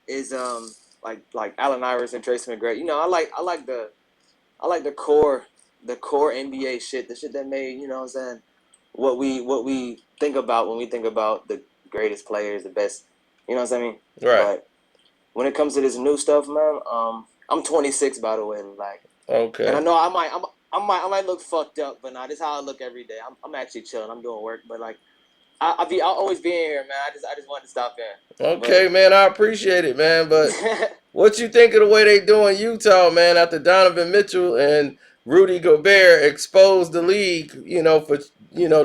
is like Allen Iverson, Tracy McGrady. You know, I like the core NBA shit, the shit that made, you know what I'm saying, what we think about when we think about the greatest players, the best, you know what I mean? Right. But when it comes to this new stuff, man, I'm 26 by the way, like, and I Okay. know I might look fucked up, but nah, this is how I look every day. I'm actually chilling. I'm doing work, but like I'll always be in here, man. I just wanted to stop in, Okay, man. I appreciate it, man. But but what you think of the way they doing Utah, man? After Donovan Mitchell and Rudy Gobert exposed the league, for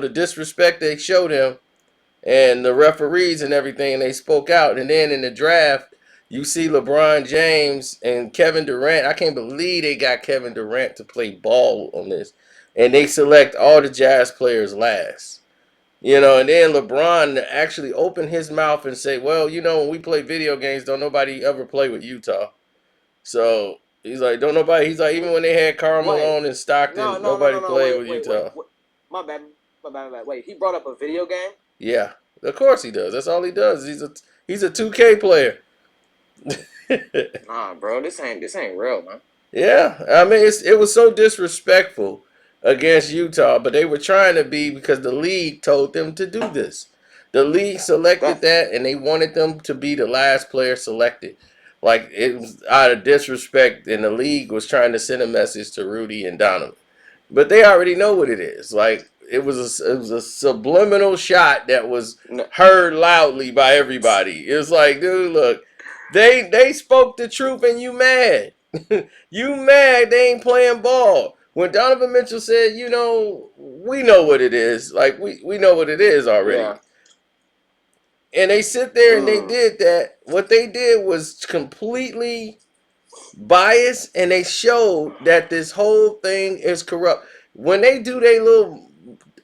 the disrespect they showed him and the referees and everything, and they spoke out. And then in the draft, you see LeBron James and Kevin Durant. I can't believe they got Kevin Durant to play ball on this, and they select all the Jazz players last. And then LeBron actually opened his mouth and say, "Well, when we play video games, don't nobody ever play with Utah." So he's like, "Don't nobody." He's like, even when they had Karl wait, Malone and no, Stockton, no, no, nobody no, no, played wait, with wait, wait, Utah. wait. My bad. Wait, he brought up a video game. Yeah, of course he does. That's all he does. He's a 2K player. Nah, bro, this ain't real, man. Yeah, I mean it was so disrespectful against Utah, but they were trying to be because the league told them to do this. The league selected That that, and they wanted them to be the last player selected. Like it was out of disrespect, and the league was trying to send a message to Rudy and Donovan, but they already know what it is. Like it was a subliminal shot that was no, heard loudly by everybody. It was like, dude, look, they spoke the truth, and you mad. You mad they ain't playing ball. When Donovan Mitchell said, we know what it is. Like we know what it is already. yeah. And they sit there and they Mm, did that. What they did was completely biased, and they showed that this whole thing is corrupt. When they do their little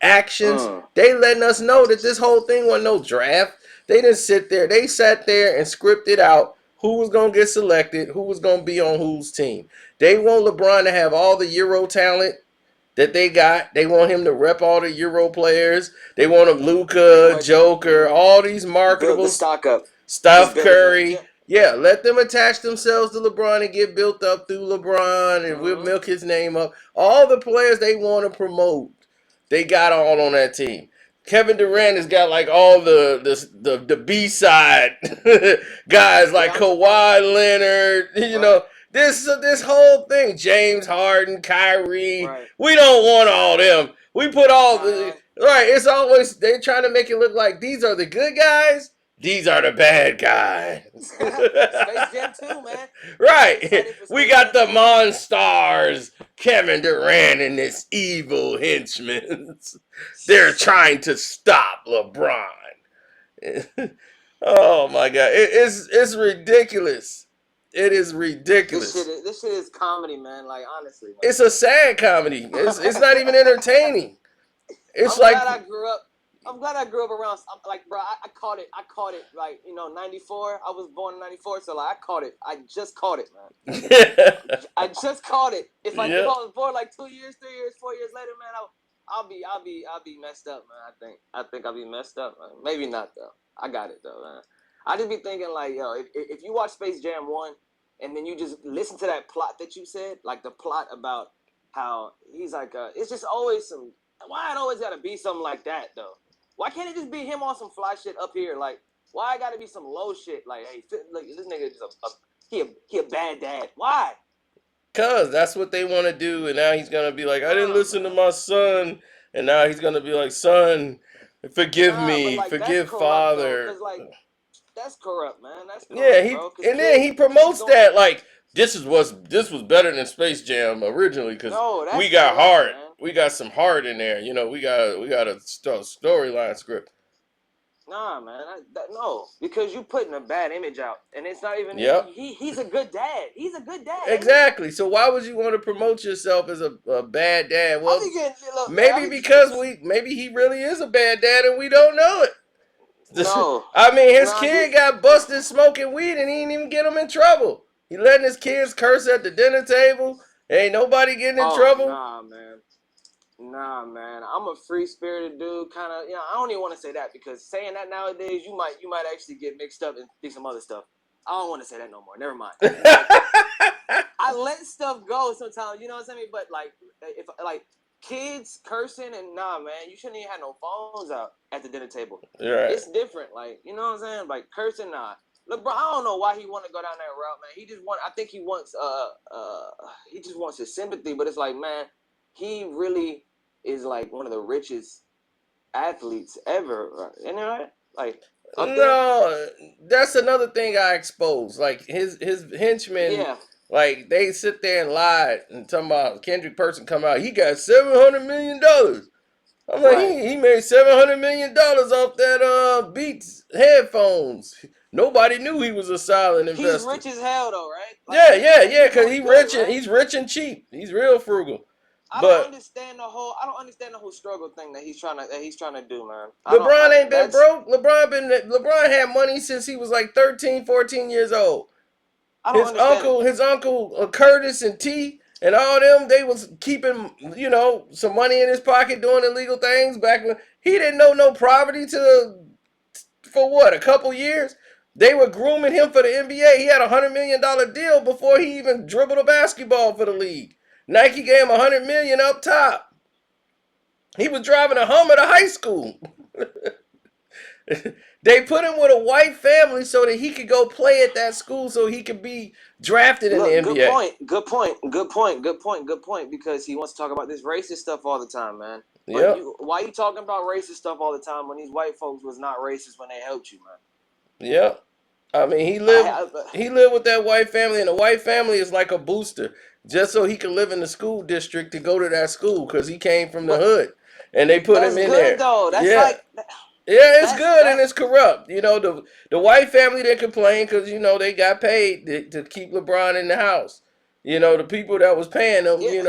actions, mm. they letting us know that this whole thing wasn't no draft. They didn't sit there. They sat there and scripted out who was gonna get selected, who was gonna be on whose team. They want LeBron to have all the Euro talent that they got. They want him to rep all the Euro players. They want him Pretty Luca, much Joker, all these build the marketables. stock up. Just Steph build it up. Curry. Yeah, let them attach themselves to LeBron and get built up through LeBron, and we'll Mm-hmm. milk his name up. All the players they want to promote, they got all on that team. Kevin Durant has got like all the B side guys like Yeah, I'm Kawhi Leonard. right, This whole thing. James Harden, Kyrie. right. We don't want all Zion, them. We put all the Zion. right. It's always they trying to make it look like these are the good guys. These are the bad guys. Space Jam 2, man. I'm Right. excited for We Space got Jam the 2. Monstars, Kevin Durant and his evil henchmen. They're trying to stop LeBron. Oh my god. It's ridiculous. It is ridiculous. This shit is comedy, man. Like honestly, It's a sad comedy. It's not even entertaining. It's I'm like glad I grew up. I'm glad I grew up around. I'm like, bro, I caught it. I caught it. Like, 94. I was born in 94, so like, I caught it. I just caught it, man. I just caught it. If I yeah. was born like 2 years, 3 years, 4 years later, man, I'll be messed up, man. I think I'll be messed up, man. Maybe not though. I got it though, man. I just be thinking like, yo, if you watch Space Jam 1, and then you just listen to that plot that you said, like the plot about how he's like, it's just always some. Why it always gotta be something like that though? Why can't it just be him on some fly shit up here? Like, why I gotta be some low shit? Like, hey, look, this nigga just he a bad dad. Why? Cause that's what they want to do, and now he's gonna be like, I didn't Nah, listen to man. my son, and now he's gonna be like, son, forgive Nah, but me, like that's forgive corrupt though, father. cause like that's corrupt, man. That's Yeah, corrupt, he bro. Cause and then he kids promotes don't. that like this was better than Space Jam originally because No, we that's got corrupt, heart, man. we got some heart in there. We got a storyline script. Nah, man. No, because you putting a bad image out, and it's not even. Yep, He's a good dad. He's a good dad, ain't he? exactly. So why would you want to promote yourself as a bad dad? I Well, be getting look, man. I maybe be because maybe he really is a bad dad and we don't know it. no, I mean, his nah. kid got busted smoking weed and he didn't even get him in trouble. He letting his kids curse at the dinner table. Ain't nobody getting in Oh trouble. nah, man. Nah, man. I'm a free spirited dude. Kind of. I don't even want to say that because saying that nowadays, you might actually get mixed up and think some other stuff. I don't want to say that no more. Never mind. But I let stuff go sometimes. You know what I'm saying? But like, if like kids cursing and nah, man, you shouldn't even have no phones out at the dinner table. Right. It's different. Like, you know what I'm saying? Like cursing, nah. LeBron, I don't know why he want to go down that route, man. He just want. I think he just wants his sympathy. But it's like, man, he really is like one of the richest athletes ever. You know, like up there. No, that's another thing I exposed. Like his henchmen, Yeah. like they sit there and lie and talking about Kendrick Person come out. He got $700 million. I'm like, Right. he made $700 million off that Beats headphones. Nobody knew he was a silent He's investor. rich as hell though, right? Yeah, yeah, Like yeah, he's cause doing good, right? he's rich and cheap. He's real frugal. I don't But understand the whole. I don't understand the whole struggle thing that he's trying to do, man. I don't. LeBron ain't been That's. broke. LeBron had money since he was like 13, 14 years old. I don't understand it. His uncle Curtis and T and all them, they was keeping, some money in his pocket doing illegal things back when he didn't know no poverty to for what, a couple years. They were grooming him for the NBA. He had $100 million deal before he even dribbled a basketball for the league. Nike gave him $100 million up top. He was driving a Hummer to high school. They put him with a white family so that he could go play at that school so he could be drafted in the Look, good NBA. point. Good point. Good point. Good point. Good point. Because he wants to talk about this racist stuff all the time, man. But Yep. why you talking about racist stuff all the time when these white folks was not racist when they helped you, man? Yep. I mean, I, he lived with that white family, and the white family is like a booster, just so he could live in the school district to go to that school because he came from the but hood, and they put him that's in good there. though. That's Yeah, like yeah, it's that's good and that's it's corrupt. The white family didn't complain because they got paid to keep LeBron in the house. The people that was paying them, yeah.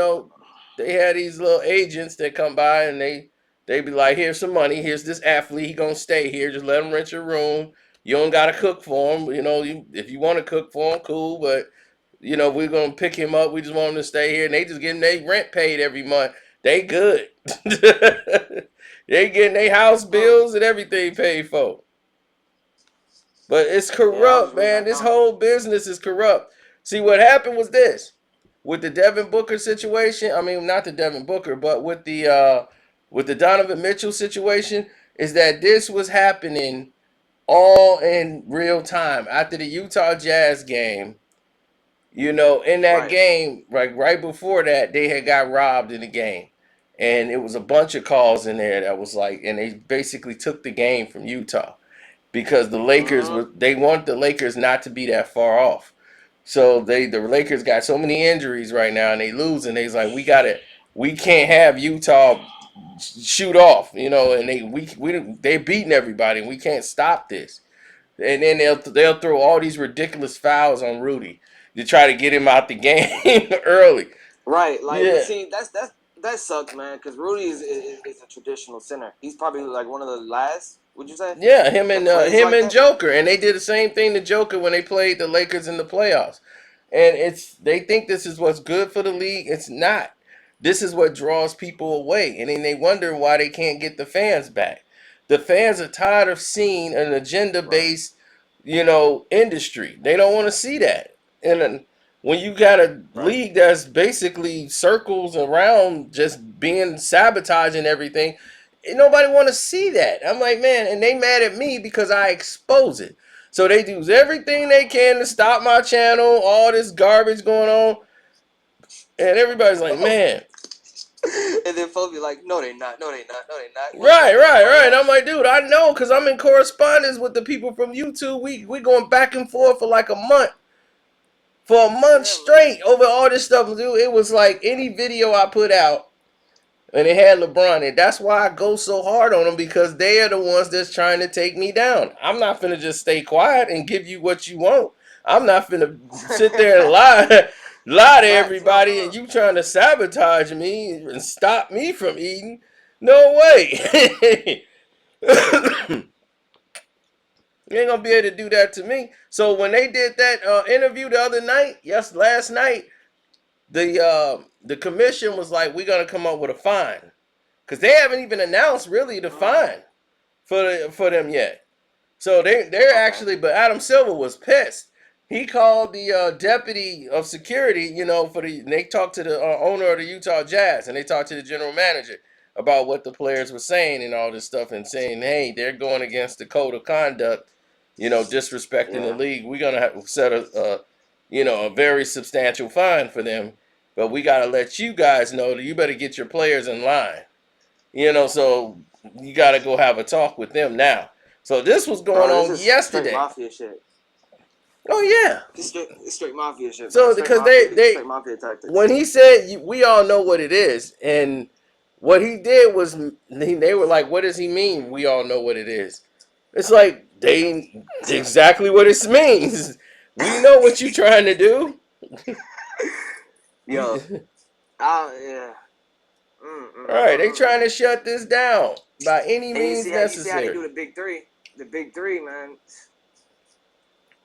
they had these little agents that come by and they be like, here's some money, here's this athlete, he gonna stay here, just let him rent your room. You don't gotta cook for him. If you want to cook for him, cool, but we're gonna pick him up. We just want him to stay here, and they just getting their rent paid every month. They good. They getting their house Mm. bills and everything paid for. But it's Yeah, I was corrupt, reading man. that This comment. whole business is corrupt. See, what happened was this with the Devin Booker situation. I mean, not the Devin Booker, but with the Donovan Mitchell situation, is that this was happening all in real time after the Utah Jazz game. In that Right. game, like right before that, they had got robbed in the game. And it was a bunch of calls in there that was like, and they basically took the game from Utah because Mm-hmm. they want the Lakers not to be that far off. So the Lakers got so many injuries right now and they lose and they's like we can't have Utah shoot off, and they're beating everybody and we can't stop this. And then they'll throw all these ridiculous fouls on Rudy to try to get him out the game early. Right. Like, but Yeah. see, that sucks, man. Because Rudy is a traditional center. He's probably like one of the last. Would you say Yeah, that plays him like and that? Joker, and they did the same thing to Joker when they played the Lakers in the playoffs. And they think this is what's good for the league. It's not. This is what draws people away, and then they wonder why they can't get the fans back. The fans are tired of seeing an agenda Right. based, industry. They don't want to see that. And then when you got a Right. league that's basically circles around just being sabotaging everything, nobody want to see that. I'm like, man, and they mad at me because I expose it. So they do everything they can to stop my channel, all this garbage going on, and everybody's like, man, And then folks be like, no, they not. No, they not. No, they not. Where's right, that at? right, Like, right. And I'm like, dude, I know because I'm in correspondence with the people from YouTube. We going back and forth for like a month. For a month yeah, man. straight over all this stuff, dude. It was like any video I put out, and it had LeBron, and that's why I go so hard on them because they are the ones that's trying to take me down. I'm not finna just stay quiet and give you what you want. I'm not finna sit there and lie to Facts. everybody, and you trying to sabotage me and stop me from eating. No way. You ain't gonna be able to do that to me. So when they did that interview the other night, yes, last night, the commission was like, "We're gonna come up with a fine," because they haven't even announced really the fine for them yet. So they're Okay. actually, but Adam Silver was pissed he called the deputy of security, for they talked to the owner of the Utah Jazz, and they talked to the general manager about what the players were saying and all this stuff, and saying, hey, they're going against the code of conduct, disrespecting the Yeah. league. We're gonna have to set a very substantial fine for them, but we gotta let you guys know that you better get your players in line. So you gotta go have a talk with them now. So this was going Bro, this on is straight yesterday. mafia shit. Oh yeah. It's straight mafia shit, man. So because Straight mafia when tactics. he said we all know what it is, and what he did was they were like, what does he mean? We all know what it is. It's like they exactly what it means. We know what you're trying to do. Yo, yeah. All right, they Mm. trying to shut this down by any And means you see how they necessary. do the big three. The big three, man.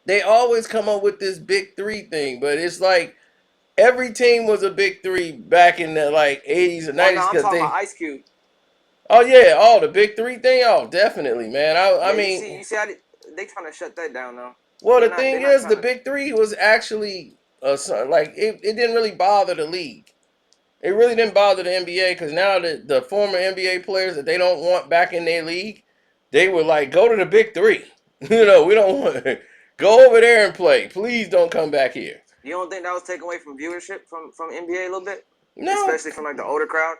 They always come up with this big three thing, but it's like every team was a big three back in the like 80s or Oh 90s no, I'm because talking about they. Ice Cube. Oh yeah, the big three thing. Oh, definitely, man. I Yeah, mean, you see how they trying to shut that down though. well, the thing They're not is, trying the to. big three was actually like it didn't really bother the league. It really didn't bother the NBA because now the former NBA players that they don't want back in their league, they were like, go to the big three. We don't want go over there and play. Please don't come back here. You don't think that was taken away from viewership from NBA a little bit, No, especially from like the older crowd,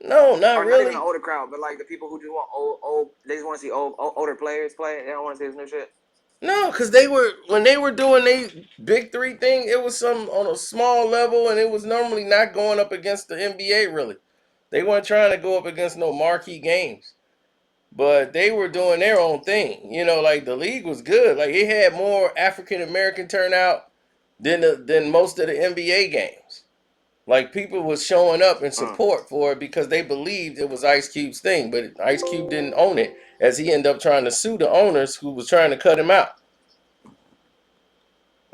no, not or not even the really. older crowd, but like the people who just want old. They just want to see older players play. They don't want to see this new shit. No, because they were when they were doing the big three thing, it was some on a small level, and it was normally not going up against the NBA. Really, they weren't trying to go up against no marquee games, but they were doing their own thing. Like the league was good. Like it had more African American turnout than most of the NBA games. Like people was showing up in Mm. support for it because they believed it was Ice Cube's thing, but Ice Cube didn't own it, as he ended up trying to sue the owners who was trying to cut him out.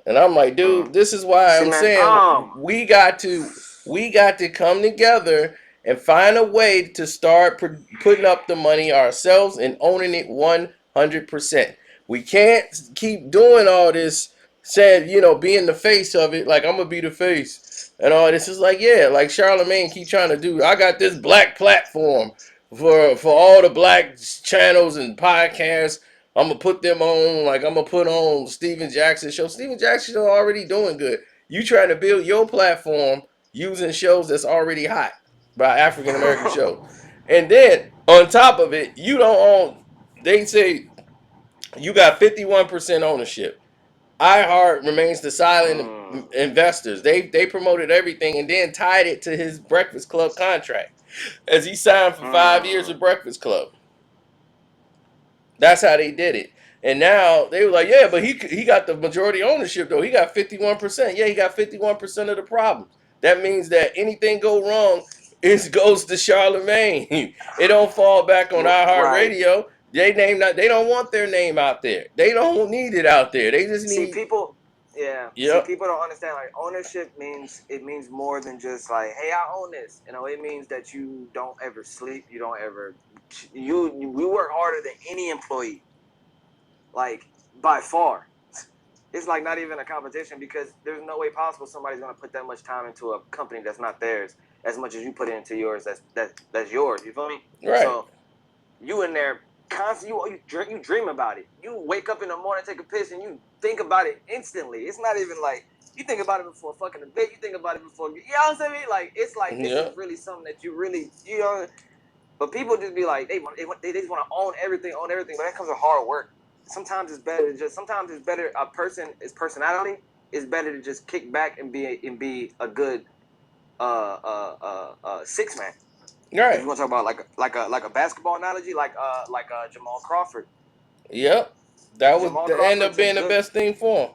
And I'm like, Mm. dude, this is why See, I'm man. saying we got to come together and find a way to start putting up the money ourselves and owning it 100%. We can't keep doing all this saying, being the face of it, like I'm gonna be the face and all this. Is like, yeah, like Charlemagne keep trying to do. I got this black platform for all the black channels and podcasts. I'm gonna put them on, like I'm gonna put on Steven Jackson show. Steven Jackson show already doing good. You trying to build your platform using shows that's already hot by African American shows, and then on top of it, you don't own. They say you got 51% ownership. iHeart remains the silent mm. investors. They promoted everything and then tied it to his Breakfast Club contract, as he signed for 5 years with Mm. Breakfast Club. That's how they did it. And now they were like, yeah, but he got the majority ownership though. He got 51%. Yeah, he got 51% of the problems. That means that anything go wrong, it goes to Charlemagne. It don't fall back on Right. iHeartRadio. They don't want their name out there. They don't need it out there. They just See, need. people. Yeah. See, Yep. people don't understand. Like ownership means more than just like, hey, I own this. It means that you don't ever sleep. You don't ever. We work harder than any employee. Like by far. It's like not even a competition because there's no way possible somebody's gonna put that much time into a company that's not theirs as much as you put into yours. That's yours. You feel me? Right. So you in there constantly. You dream about it. You wake up in the morning, take a piss, and you think about it instantly. It's not even like you think about it before fucking the bed. You think about it before you know what I'm saying? Like it's like this is Yep. really something that you really you know. But people just be like they just want to own everything, But that comes with hard work. Sometimes it's better a person's personality is better to just kick back and be a good six man. If you Right. want to talk about like a basketball analogy, like Jamal Crawford. Yep. That would Jamal end up Crawford's a being the good best thing for him.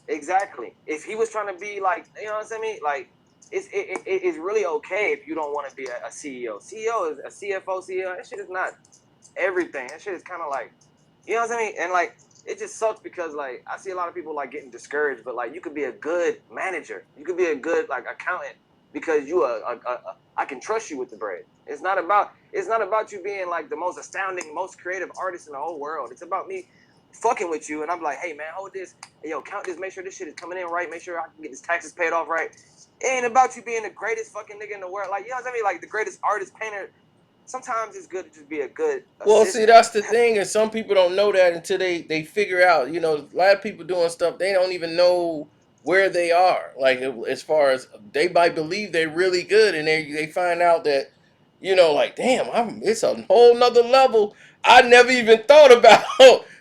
exactly. If he was trying to be like you know what I'm saying, like it's really okay if you don't want to be a CEO. CEO is a CFO, CEO. That shit is not everything. That shit is kind of like you know what I'm saying, and like it just sucks because like I see a lot of people like getting discouraged, but like you could be a good manager, you could be a good like accountant because I can trust you with the bread. It's not about you being like the most astounding, most creative artist in the whole world. It's about me fucking with you, and I'm like, hey man, hold this, hey, yo, count this, make sure this shit is coming in right, make sure I can get this taxes paid off right. It ain't about you being the greatest fucking nigga in the world, like, you know what I mean, like the greatest artist, painter. Sometimes it's good to just be a good Well, see, assistant. that's the thing, and some people don't know that until they figure out. You know, a lot of people doing stuff they don't even know where they are. Like as far as they might believe they're really good, and they find out that like damn, it's a whole nother level I never even thought about.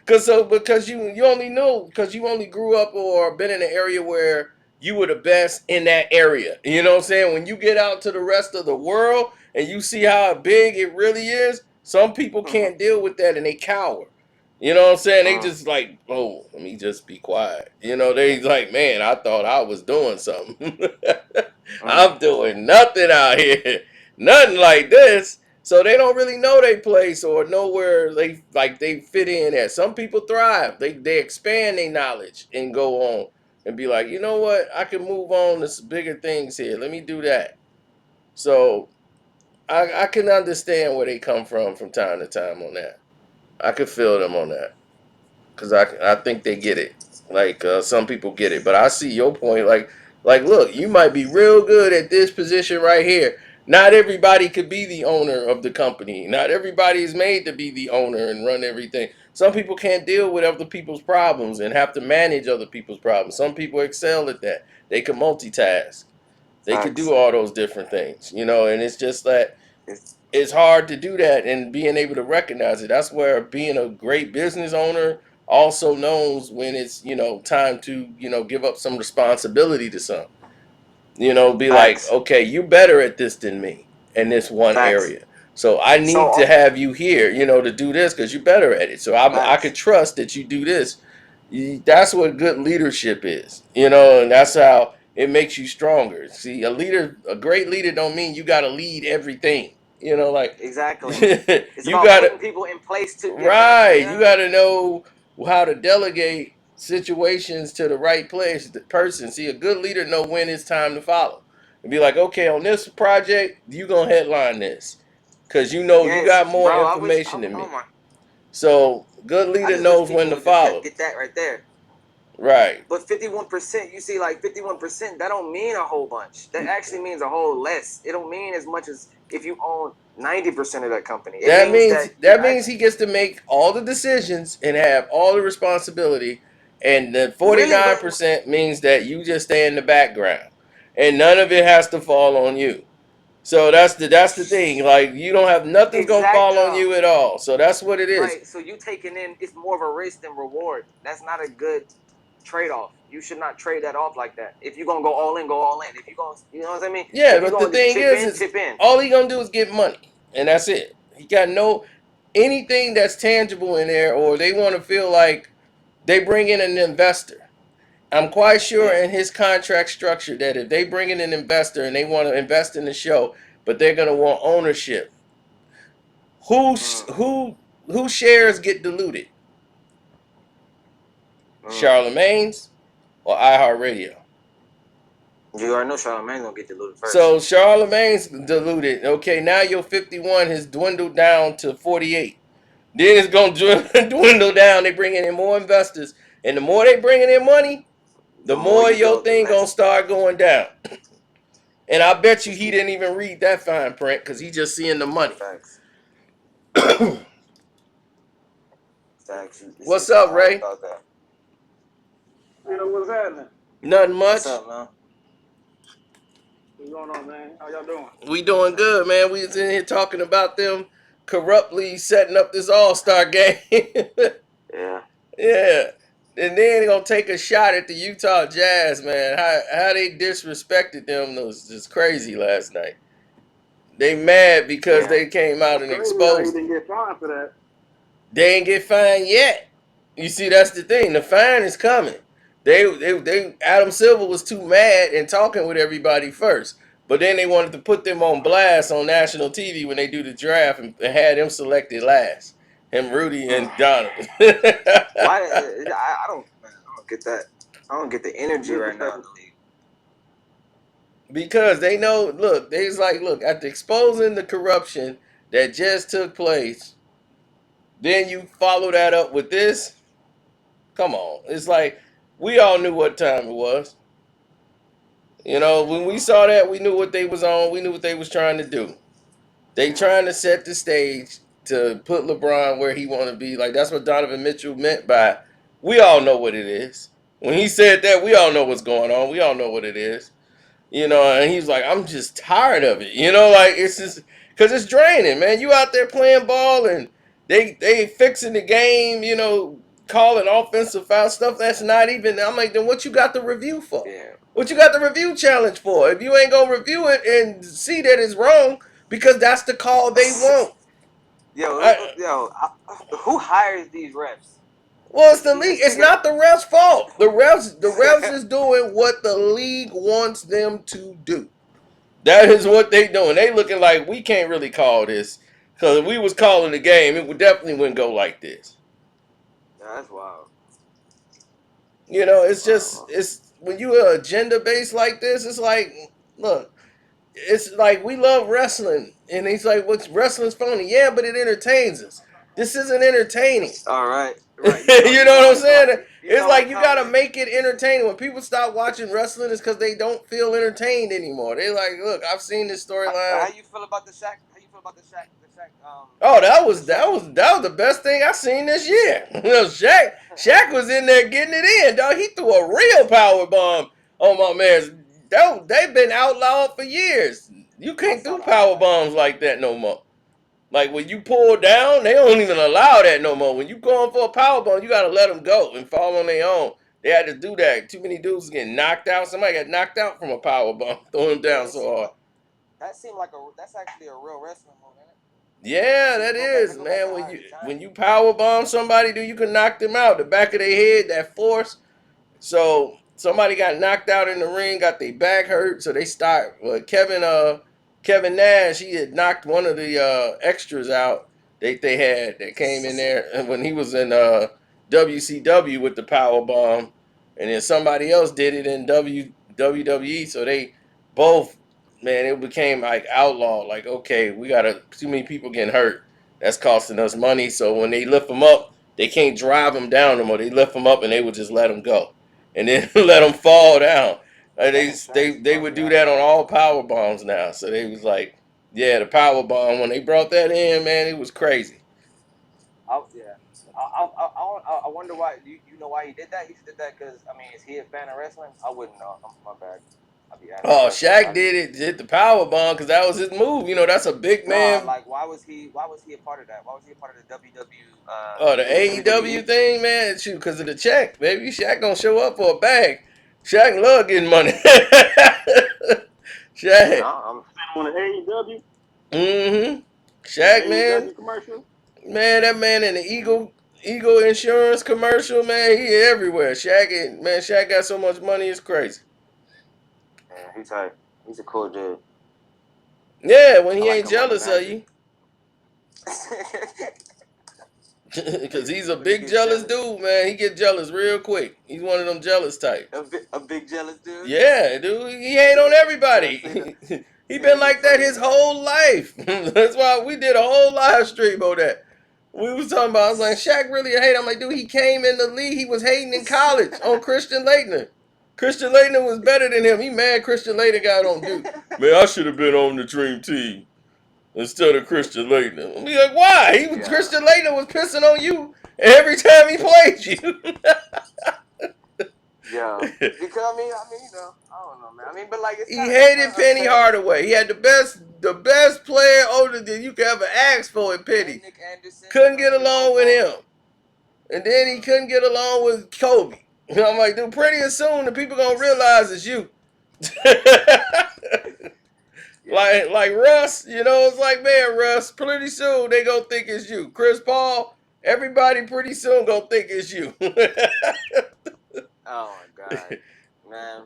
Because you only know because you only grew up or been in an area where you were the best in that area. You know what I'm saying? When you get out to the rest of the world and you see how big it really is, some people can't deal with that and they cower. You know what I'm saying? They just like, oh, let me just be quiet. They like, man, I thought I was doing something. I'm doing nothing out here. Nothing like this. So they don't really know their place or know where they fit in at. Some people thrive. They expand their knowledge and go on and be like, you know what? I can move on to some bigger things here. Let me do that. So I can understand where they come from time to time on that. I could feel them on that because I think they get it. Like some people get it, but I see your point. Like look, you might be real good at this position right here. Not everybody could be the owner of the company. Not everybody is made to be the owner and run everything. Some people can't deal with other people's problems and have to manage other people's problems. Some people excel at that. They can multitask. They could do Facts. all those different things, and it's just that it's hard to do that and being able to recognize it. That's where being a great business owner also knows when it's, time to, give up some responsibility to some. Be like, Facts. okay, you better at this than me in this one Facts. area. So I So need to have you here, to do this because you're better at it. So I could facts. trust that you do this. That's what good leadership is, and that's how it makes you stronger. See, a great leader don't mean you got to lead everything. Like Exactly. It's you about got to putting people in place to get better. right. You Yeah. got to know how to delegate situations to the right place, the person. See, a good leader know when it's time to follow, and be like, okay, on this project, you gonna headline this, cause you Yes, got more bro. I wish. information than Oh me. my. So, good I leader just wish knows people when to would just follow. get that right there. Right. But 51%, you see, like 51%, that don't mean a whole bunch. That actually means a whole less. It don't mean as much as if you own 90% of that company. It That means means that you're that means he actually gets to make all the decisions and have all the responsibility. And the really, 49% means that you just stay in the background, and none of it has to fall on you. So that's the thing. Like you don't have nothing's gonna exact. fall on you at all. So that's what it is. Right. So you taking in it's more of a risk than reward. That's not a good trade off. You should not trade that off like that. If you're gonna go all in, go all in. If you're gonna, you know what I mean? Yeah, If you're but the gonna just thing chip is chip in. all he gonna do is get money, and that's it. He got no anything that's tangible in there, or they want to feel like they bring in an investor. I'm quite sure Yeah. in his contract structure that if they bring in an investor and they want to invest in the show, but they're gonna want ownership, who Mm, who who shares get diluted? mm. Charlemagne's or iHeartRadio? You already know Charlamagne's gonna get diluted first. So Charlemagne's diluted. Okay, now your 51 has dwindled down to 48. Then it's gonna dwindle down. They bringing in more investors, and the more they bringing in money, the The more more you your go, the thing gonna less. start going down. And I bet you Just he keep didn't even read that fine print because he just seeing the money. facts. Facts. You see What's something up, right Ray? about that. You know what's happening? Nothing What's much. up, man? What's going on, man? How y'all doing? We doing good, man. We was in here talking about them corruptly setting up this All-Star game. Yeah. Yeah. And then they're gonna take a shot at the Utah Jazz, man. How they disrespected them was just crazy last night. They mad because Yeah. they came out It's and crazy how he exposed. didn't get fined for that. They ain't get fined yet. You see, that's the thing. The fine is coming. They Adam Silver was too mad and talking with everybody first. But then they wanted to put them on blast on national TV when they do the draft and had them selected last. Him, Rudy, and Donovan. Why? I don't. Man, I don't get that. I don't get the energy right now in Disrespectful. the league. Because they know, look, they's like, look, after exposing the corruption that just took place, then you follow that up with this. Come on. It's like we all knew what time it was. You know, when we saw that, we knew what they was on. We knew what they was trying to do. They trying to set the stage to put LeBron where he want to be. Like that's what Donovan Mitchell meant by we all know what it is. When he said that, we all know what's going on. We all know what it is. You know, and he's like, I'm just tired of it. You know, like it's just because it's draining, man. You out there playing ball and they fixing the game. You know, calling offensive foul stuff that's not even. I'm like, then what you got the review for? Yeah. What you got the review challenge for? If you ain't gonna review it and see that it's wrong, because that's the call they want. Who hires these refs? Well, it's the league. This It's nigga. not the refs' fault. The refs is doing what the league wants them to do. That is what they doing. They looking like we can't really call this because if we was calling the game, it would definitely wouldn't go like this. Yeah, that's wild. You know, it's just Wow. it's when you are agenda based like this. It's like, look, it's like we love wrestling, and he's like, "What's wrestling's funny?" Yeah, but it entertains us. This isn't entertaining. All right. Right. You know what I'm saying? You It's know like what you gotta comment? make it entertaining. When people stop watching wrestling, it's because they don't feel entertained anymore. They like, look, I've seen this How storyline. you feel about the Shaq? How you feel about the Shaq? Oh, that The was Shaq. that was that was the best thing I seen this year. You know, Shaq was in there getting it in, dog. He threw a real power bomb on my man. They've been outlawed for years. You I can't saw do the power highlights. bombs like that no more. Like when you pull down, they don't even allow that no more. When you going for a power bomb, you gotta let them go and fall on their own. They had to do that. Too many dudes getting knocked out. Somebody got knocked out from a power bomb, throwing him Yeah, down so hard. that seemed like that's actually a real wrestling move, man. Yeah, that They is, go back man. to When High you as a when Giant. you power bomb somebody, dude, you can knock them out. The back of their head, that force. So somebody got knocked out in the ring, got their back hurt, so they start. Well, Kevin Nash, he had knocked one of the extras out. They had that came in there when he was in WCW with the power bomb, and then somebody else did it in WWE. So they both, man, it became like outlaw. Like, okay, we got too many people getting hurt. That's costing us money. So when they lift them up, they can't drive them down no more. They lift them up and they would just let them go and then let them fall down. That insurance is They supposed would to be do out of that on pocket. all power bombs now. So they was like, yeah, the power bomb when they brought that in, man, it was crazy. Yeah. I wonder why. You know why he did that? He just did that because I mean, is he a fan of wrestling? I wouldn't know. My bad. I'd be asking Oh, questions. Shaq did the power bomb because that was his move. You know, that's a big Nah, man. like why was he? Why was he a part of that? Why was he a part of the Oh, the AEW WWE? thing, man, shoot, because of the check, baby. Shaq gonna show up for a bag. Shaq love getting money. Shaq. No, On the AEW, Mm-hmm. on the Shaq, man. AEW commercial. Man, that man in the Eagle insurance commercial, man, he everywhere. Shaq got so much money, it's crazy. yeah, he's tight. He's a cool dude. Yeah, when I he like ain't him on the jealous of Magic. you, because he's a When he big gets jealous jealous, dude, man. He get jealous real quick. He's one of them jealous types. a big jealous dude. Yeah, dude, he hate on Yeah, everybody. He been he like that funny his as hell. whole life. That's why we did a whole live stream on that. We was talking about, I was like, Shaq really a hate. I'm like, dude, he came in the league. He was hating in college on Christian Laettner. Christian Laettner was better than him. He mad Christian Laettner got on Duke. Man, I should have been on the dream team instead of Christian Laettner. I'm like, why? Yeah. Christian Laettner was pissing on you every time he played you. Yeah, because I don't know, man. I mean, but like, He it's kind hated of Penny unfair. Hardaway. He had the best player older than you could ever ask for in And Penny. Nick Anderson, Couldn't get they along both with ballers. him. And then he couldn't get along with Kobe. I'm like, dude, pretty soon the people gonna realize it's you. Yeah, like Russ, it's like, man, Russ, pretty soon they gonna think it's you. Chris Paul, everybody pretty soon gonna think it's you. oh my god, man.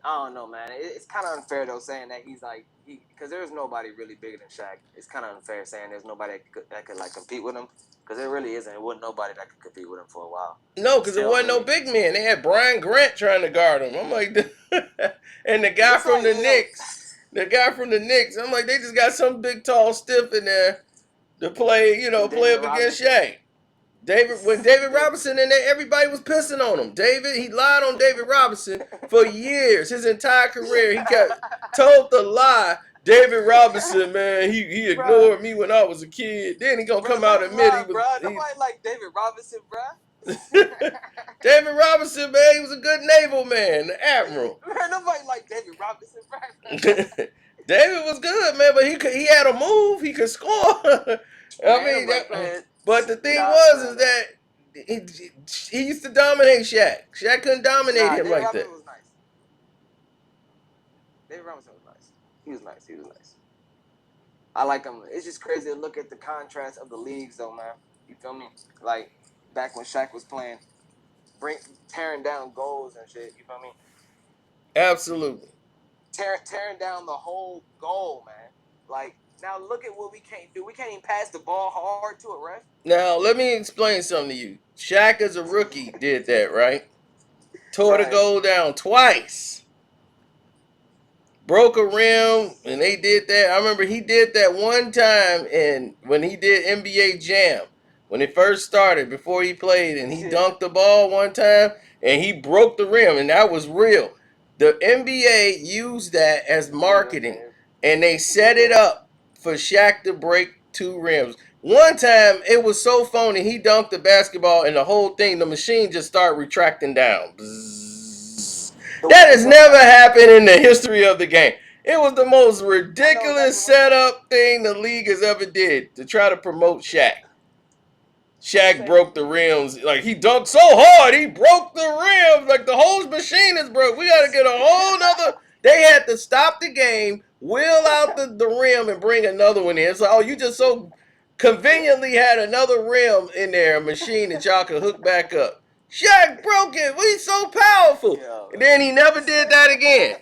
I don't know, man. It's kind of unfair though saying that he's like because there's nobody really bigger than Shaq. It's kind of unfair saying there's nobody that could like compete with him because there really isn't. It wasn't nobody that could compete with him for a while. No, because it Still, wasn't no really. big man. They had Brian Grant trying to guard him. I'm like, and the guy Just from like the Knicks, I'm like, they just got some big tall stiff in there to play, and play David up against Robinson. Shaq. When David Robinson in there, everybody was pissing on him. He lied on David Robinson for years. His entire career, he kept told the lie. David Robinson, man, he Bruh, ignored me when I was a kid. Then he gonna bro, come out stop and admit lying, bro. he Nobody like David Robinson, bro. David Robinson, man, he was a good naval man, the admiral. Man, nobody like David Robinson, bro. David was good, man, but he had a move. He could score. I Man, mean, nobody playing. but the thing Nah, was nah, is nah. that he used to dominate Shaq. Shaq couldn't dominate Nah, him David like that. Robinson was nice. David Robinson was nice. He was nice. He was nice. I like him. It's just crazy to look at the contrast of the leagues, though, man. You feel me? Like back when Shaq was playing, tearing down goals and shit. You feel me? Absolutely. Tearing down the whole goal, man. Like now, look at what we can't do. We can't even pass the ball hard to a ref. Now let me explain something to you. Shaq as a rookie did that, right? Tore the Right. goal down twice. Broke a rim, and they did that. I remember he did that one time, and when he did NBA Jam, when it first started, before he played, and he dunked the ball one time, and he broke the rim, and that was real. The NBA used that as marketing, and they set it up for Shaq to break 2 rims. One time, it was so phony. He dunked the basketball, and the whole thing, the machine just started retracting down. Bzzz. That has never happened in the history of the game. It was the most ridiculous setup thing the league has ever did to try to promote Shaq. Shaq broke the rims. Like, he dunked so hard, he broke the rims. Like, the whole machine is broke. We got to get a whole nother. They had to stop the game, wheel out the rim, and bring another one in. It's like, oh, you just so conveniently had another rim in there, a machine that y'all could hook back up. Shaq broke it. He's so powerful. And then he never did that again.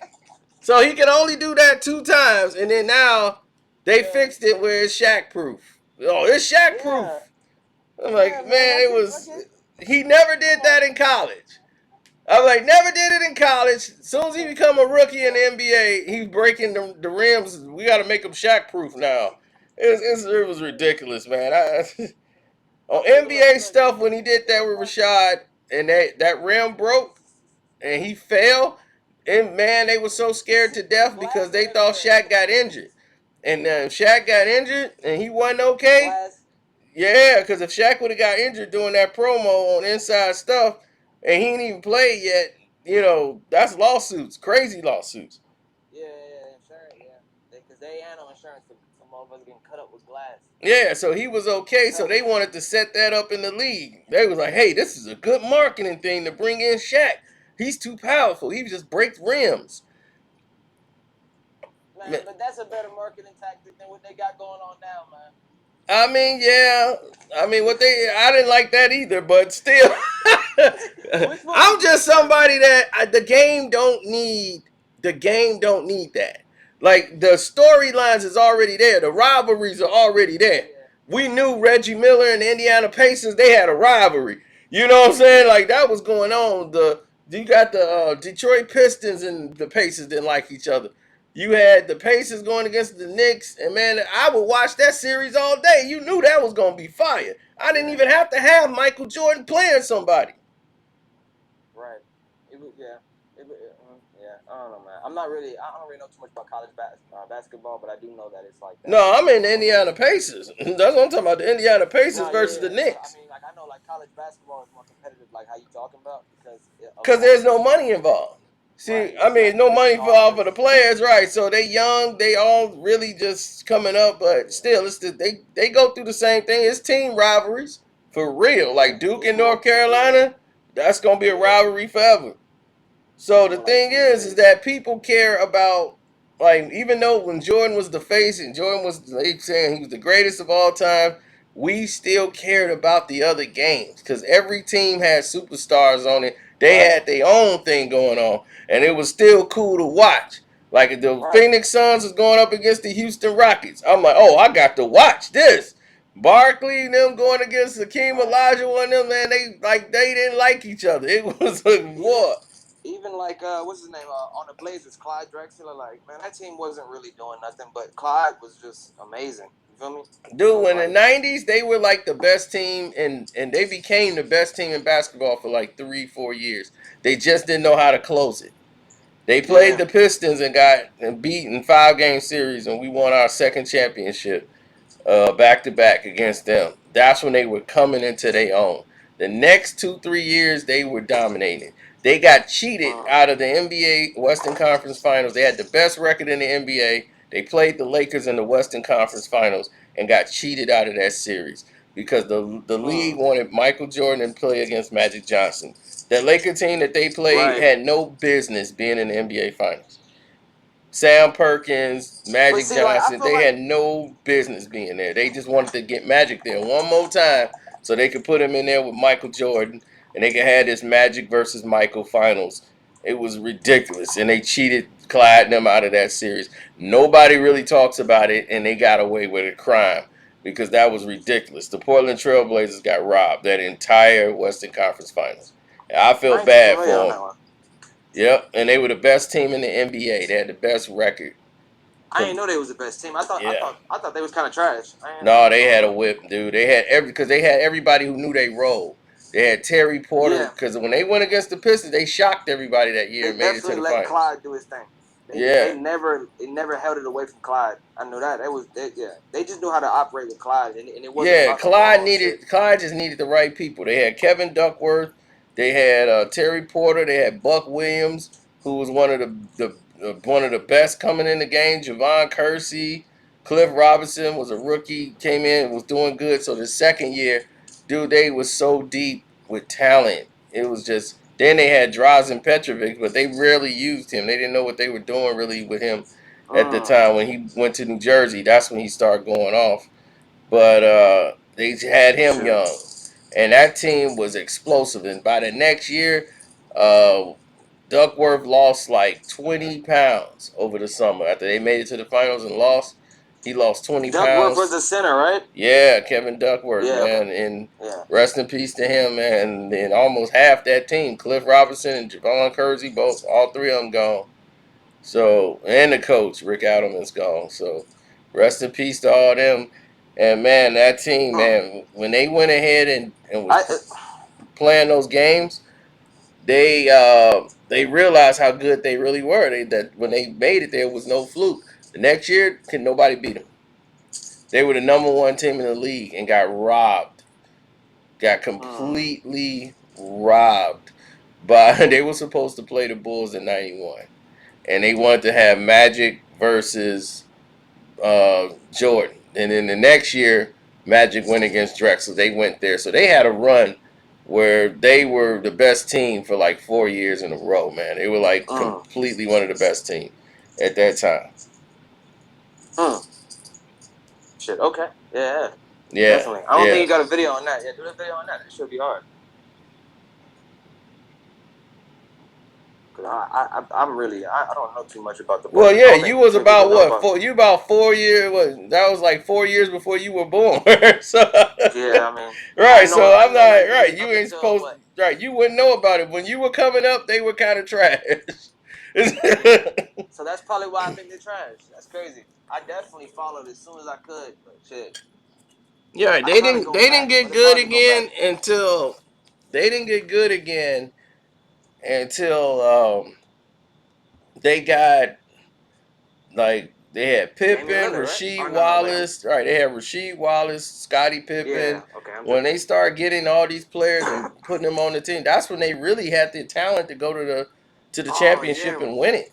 So he can only do that 2 times. And then now they fixed it where it's Shaq proof. Oh, it's Shaq proof. I'm like, man, it was. He never did that in college. I'm like, never did it in college. As soon as he become a rookie in the NBA, he's breaking the rims. We got to make him Shaq proof now. It was ridiculous, man. On NBA stuff, when he did that with Rashad, and that rim broke, and he fell, and man, they were so scared to death because they thought Shaq got injured. And Shaq got injured, and he wasn't okay. Yeah, because if Shaq would have got injured doing that promo on Inside Stuff, and he ain't even played yet, that's lawsuits, crazy lawsuits. Yeah, insurance, yeah. Because they ain't no insurance for some motherfuckers getting cut up with glass. Yeah, so he was okay, so they wanted to set that up in the league. They was like, hey, this is a good marketing thing to bring in Shaq. He's too powerful. He just breaks rims. Man, but that's a better marketing tactic than what they got going on now, man. I mean, yeah. I mean, I didn't like that either, but still. I'm just somebody that the game don't need that. Like, the storylines is already there. The rivalries are already there. We knew Reggie Miller and the Indiana Pacers, they had a rivalry. You know what I'm saying? Like, that was going on. You got the Detroit Pistons and the Pacers didn't like each other. You had the Pacers going against the Knicks, and man, I would watch that series all day. You knew that was going to be fire. I didn't even have to have Michael Jordan playing somebody. Right. I don't know, man. I don't really know too much about college basketball, but I do know that it's like that. No, I'm in the Indiana Pacers. That's what I'm talking about, the Indiana Pacers versus the Knicks. I mean, like, I know, like, college basketball is more competitive, like how you talking about, because there's no money involved. See, right, I mean, no money involved for the players, right? So they young, they all really just coming up, but still, they go through the same thing. It's team rivalries for real. Like Duke and North Carolina, that's gonna be a rivalry forever. So the thing is that people care about, like, even though when Jordan was the face and Jordan was, they saying he was the greatest of all time, we still cared about the other games because every team had superstars on it. They had their own thing going on, and it was still cool to watch. Like, the Phoenix Suns was going up against the Houston Rockets. I'm like, oh, I got to watch this. Barkley and them going against Hakeem Olajuwon and them, man, they didn't like each other. It was a war. Even like what's his name on the Blazers, Clyde Drexler. Like, man, that team wasn't really doing nothing, but Clyde was just amazing. You feel me? Dude, in the Like, 90s, they were like the best team, and they became the best team in basketball for like 3-4 years. They just didn't know how to close it. They played yeah. the Pistons and got beat in 5-game series, and we won our second championship back to back against them. That's when they were coming into their own. The next 2-3 years, they were dominating. They got cheated out of the NBA Western Conference Finals. They had the best record in the NBA. They played the Lakers in the Western Conference Finals and got cheated out of that series because the league wanted Michael Jordan to play against Magic Johnson. That Laker team that they played Right. had no business being in the NBA Finals. Sam Perkins, But Magic see, like, I Johnson, feel they like, had no business being there. They just wanted to get Magic there one more time so they could put him in there with Michael Jordan and they could have this Magic versus Michael finals. It was ridiculous. And they cheated Clyde and them out of that series. Nobody really talks about it, and they got away with a crime because that was ridiculous. The Portland Trailblazers got robbed that entire Western Conference Finals. And I I felt ain't too bad familiar on for them. that one. Yep, and they were the best team in the NBA. They had the best record. I ain't know they was the best team. Yeah. I thought they was kind of trash. No, they I don't had a know. whip, dude. They had because they had everybody who knew they role. They had Terry Porter Yeah, because when they went against the Pistons, they shocked everybody that year they and made it to definitely the let finals. Clyde do his thing. Yeah, They never held it away from Clyde. I knew that. They just knew how to operate with Clyde, and it wasn't yeah. about no ball shit. Clyde just needed the right people. They had Kevin Duckworth, they had Terry Porter, they had Buck Williams, who was one of the best coming in the game. Javon Kersey, Cliff Robinson was a rookie, came in was doing good. So the second year, dude, they was so deep with talent. It was just then they had Drazen Petrovic, but they rarely used him. They didn't know what they were doing really with him at the Mm, time when he went to New Jersey. That's when he started going off. But they had him shoot. young, and that team was explosive. And by the next year, uh, Duckworth lost like 20 pounds over the summer after they made it to the finals and lost. He lost 20 Duckworth was pounds. the center, right? Yeah, Kevin Duckworth, Yeah. Okay. man, and Yeah. rest in peace to him, man. And almost half that team, Cliff Robinson and Javon Kersey, both all three of them gone. So, and the coach, Rick Adelman's gone. So, rest in peace to all them. And man, that team, Huh. man, when they went ahead and was I playing those games, they realized how good they really were. That when they made it, there was no fluke. The next year, can nobody beat them. They were the number one team in the league and got robbed. Got mm, completely robbed. By they were supposed to play the Bulls in '91, and they wanted to have Magic versus Jordan. And then the next year, Magic went against Drexel. They went there. So they had a run where they were the best team for like 4 years in a row, man. They were like mm, completely one of the best teams at that time. mm. Shit. Okay. Yeah. Yeah, Definitely. I don't think yeah. you got a video on that. Yeah, do a video on that. It should be hard. Cause I don't know too much about the Well, Bulls. yeah, Only you was thing people about know what? about. 4 years. What? That was like 4 years before you were born. So, Yeah, I mean, right. So I I'm know not like right. You up ain't until supposed. what? Right. You wouldn't know about it when you were coming up. They were kind of trash. Yeah. So that's probably why I think they're trash. That's crazy. I definitely followed as soon as I could, but shit, Yeah, I try to go they didn't back, get but it's good hard to go back. again until they didn't get good again until they got like they had Damian Pippen, Lillard, right? Rasheed Or no, wait, I'm. Wallace, right? They had Rasheed Wallace, Scottie Yeah. Pippen. Okay, I'm When tripping. they start getting all these players and putting them on the team, that's when they really had the talent to go to the Oh championship yeah. and win it.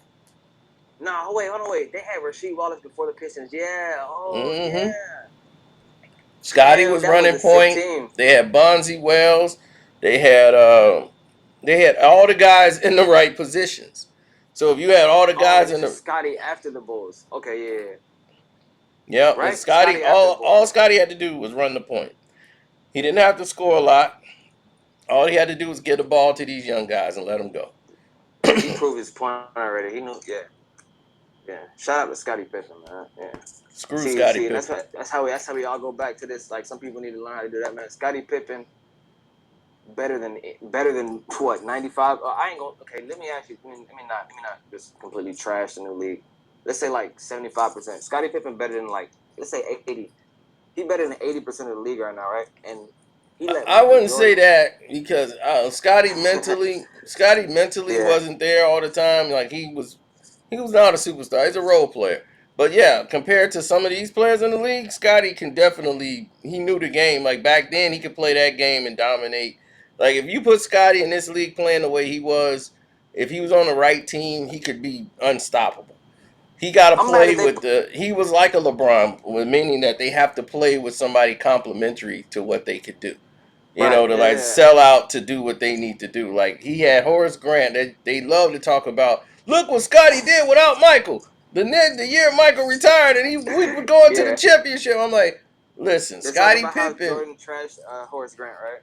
No, wait, hold on, wait. They had Rasheed Wallace before the Pistons. Yeah. Oh Hmm yeah. Scotty Damn, was that was running a sick point. team. They had Bonzi Wells. They had all the guys in the right positions. So if you had all the Oh, guys this in is the Scotty after the Bulls. Okay, yeah, yeah. yeah, and Right? Scotty Scotty after the Bulls. all Scotty had to do was run the point. He didn't have to score a lot. All he had to do was get the ball to these young guys and let them go. Yeah, he proved his point already. He knew. Yeah, yeah. Shout out to Scotty Pippen, man. Yeah. Screw See, Scotty see, Pippen. that's how we all go back to this. Like some people need to learn how to do that, man. Scotty Pippen better than what 95. I ain't gonna. Okay, let me ask you. Let me not just completely trash the new league. Let's say like 75%. Scotty Pippen better than like let's say 80. he better than 80% of the league right now, right? And he let I Michael wouldn't say Jordan. that because Scotty mentally Yeah, wasn't there all the time. Like he was not a superstar. He's a role player. But yeah, compared to some of these players in the league, Scotty can definitely he knew the game. Like back then, he could play that game and dominate. Like if you put Scotty in this league playing the way he was, if he was on the right team, he could be unstoppable. He got to I'm mad play that they. with the. He was like a LeBron, meaning that they have to play with somebody complementary to what they could do. Right. To like Yeah. sell out to do what they need to do. Like he had Horace Grant. They love to talk about. Look what Scotty did without Michael. The year Michael retired and we were going to the Yeah. championship. I'm like, listen, They're talking Scotty about how Pippen. Jordan trashed Horace Grant, right?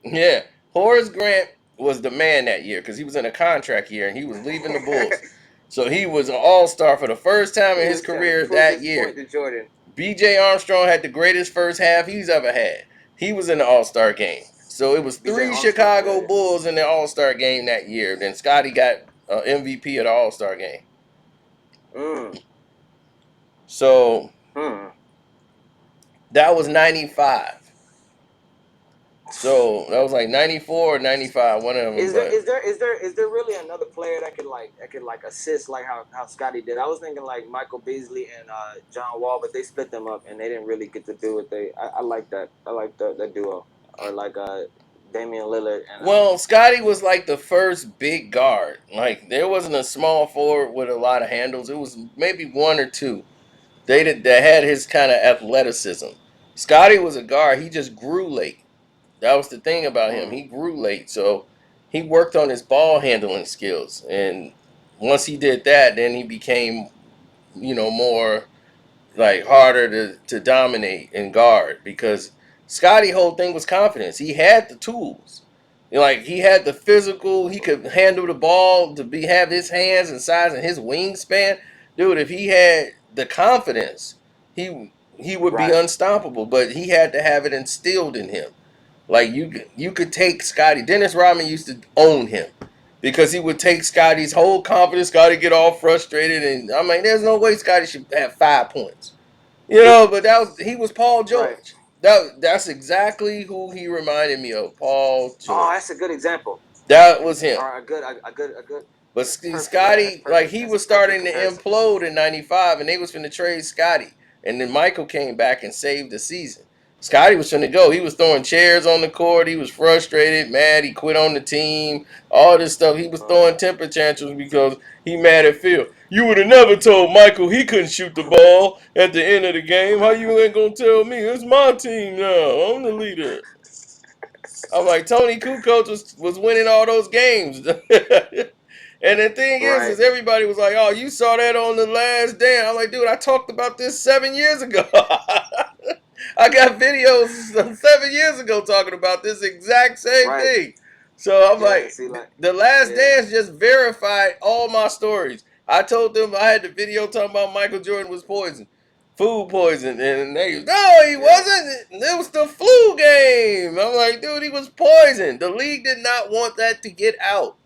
Yeah, Horace Grant was the man that year because he was in a contract year and he was leaving the Bulls. So he was an all star for the first time in He his was trying to career prove that his year. point to Jordan. B.J. Armstrong had the greatest first half he's ever had. He was in the All Star game. So it was BJ three Armstrong, Chicago yeah. Bulls in the All Star game that year. Then Scotty got MVP of the All Star game. Mm. So Hmm. that was 95. So that was like 94 or 95, one of them. Is there But is there is there is there really another player that could assist like how Scotty did? I was thinking like Michael Beasley and John Wall, but they split them up and they didn't really get to do what they. I like that. I like the duo or like Damian Lillard and well, Scotty was like the first big guard. Like there wasn't a small forward with a lot of handles. It was maybe one or two. They had his kind of athleticism. Scotty was a guard. He just grew late. That was the thing about him. mm, He grew late, so he worked on his ball handling skills. And once he did that, then he became, more like harder to dominate and guard because Scotty whole thing was confidence. He had the tools. Like he had the physical, he could handle the ball to be have his hands and size and his wingspan. Dude, if he had the confidence, he would be right. unstoppable, but he had to have it instilled in him. Like you could take Scotty. Dennis Rodman used to own him because he would take Scotty's whole confidence. Scotty get all frustrated, and I mean, there's no way Scotty should have 5 points. But he was Paul Right. George. That's exactly who he reminded me of, Paul Oh, George. that's a good example. That was him. Or a good. But That's perfect. Yeah, that's Scotty, like perfect. he That's a was perfect starting to comparison. implode in '95, and they was finna trade Scotty, and then Michael came back and saved the season. Scotty was finna go. He was throwing chairs on the court. He was frustrated, mad. He quit on the team. All this stuff. He was throwing temper tantrums because he mad at Phil. You would have never told Michael he couldn't shoot the ball at the end of the game. How you ain't gonna tell me? It's my team now. I'm the leader. I'm like Tony Kukoc was winning all those games. And the thing Right. is everybody was like, "Oh, you saw that on the last dance." I'm like, "Dude, I talked about this 7 years ago. I got videos 7 years ago talking about this exact same Right. thing." So I'm Yeah. like, See, like, the last yeah. dance just verified all my stories. I told them I had the video talking about Michael Jordan was poisoned, food poison, and they, no, he Yeah. wasn't. It was the flu game. I'm like, dude, he was poisoned. The league did not want that to get out.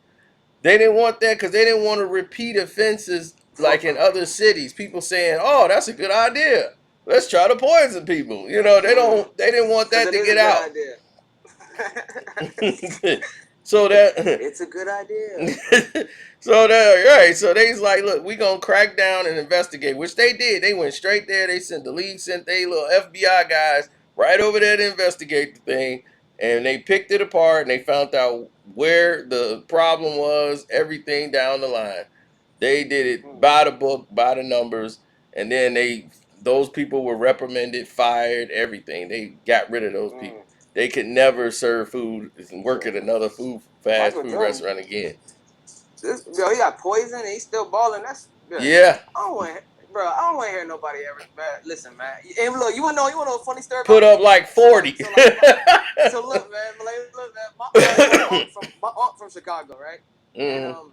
They didn't want that because they didn't want to repeat offenses like in other cities. People saying, "Oh, that's a good idea. Let's try to poison people." They Mm. don't. They didn't want Because that it to is a get good out. idea. so that It's a good idea. so that right. So they's like, look, we gonna crack down and investigate, which they did. They went straight there. The league sent their little FBI guys right over there to investigate the thing, and they picked it apart and they found out where the problem was. Everything down the line, they did it Mm. by the book, by the numbers, and then those people were reprimanded, fired, everything. They got rid of those people. Mm. They could never serve food and work at another fast Michael food Jordan, restaurant again. he got poison and he's still balling. That's good. Yeah, I don't want, bro. I don't want to hear nobody ever. Man, listen, man. And look, you wanna know a funny story put about me? up like So like, 40. so like, so look, man. Look, man. My aunt from Chicago, right? And hmm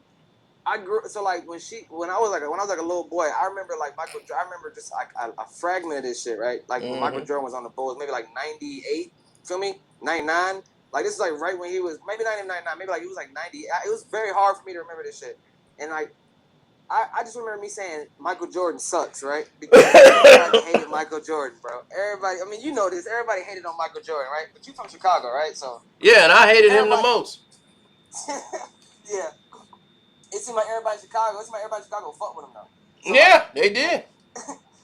I grew so like when I was like a little boy, I remember like I remember just like a fragment of this shit, right? Like when Michael hmm Jordan was on the Bulls, maybe like 98, feel me? 99. Like this is like right when he was maybe not even 99, maybe like he was like 90. It was very hard for me to remember this shit. And like I just remember me saying Michael Jordan sucks, right? Because everybody hated Michael Jordan, bro. Everybody, I mean, you know this. Everybody hated on Michael Jordan, right? But you from Chicago, right? So Yeah, and I hated him the everybody, most. yeah. It seemed like everybody in Chicago. It seemed like everybody in Chicago fucked with him though. So Yeah, they did.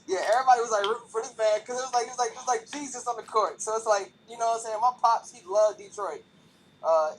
yeah, everybody was like rooting for this man because it was like Jesus on the court. So it's like, you know what I'm saying? My pops, he loved Detroit.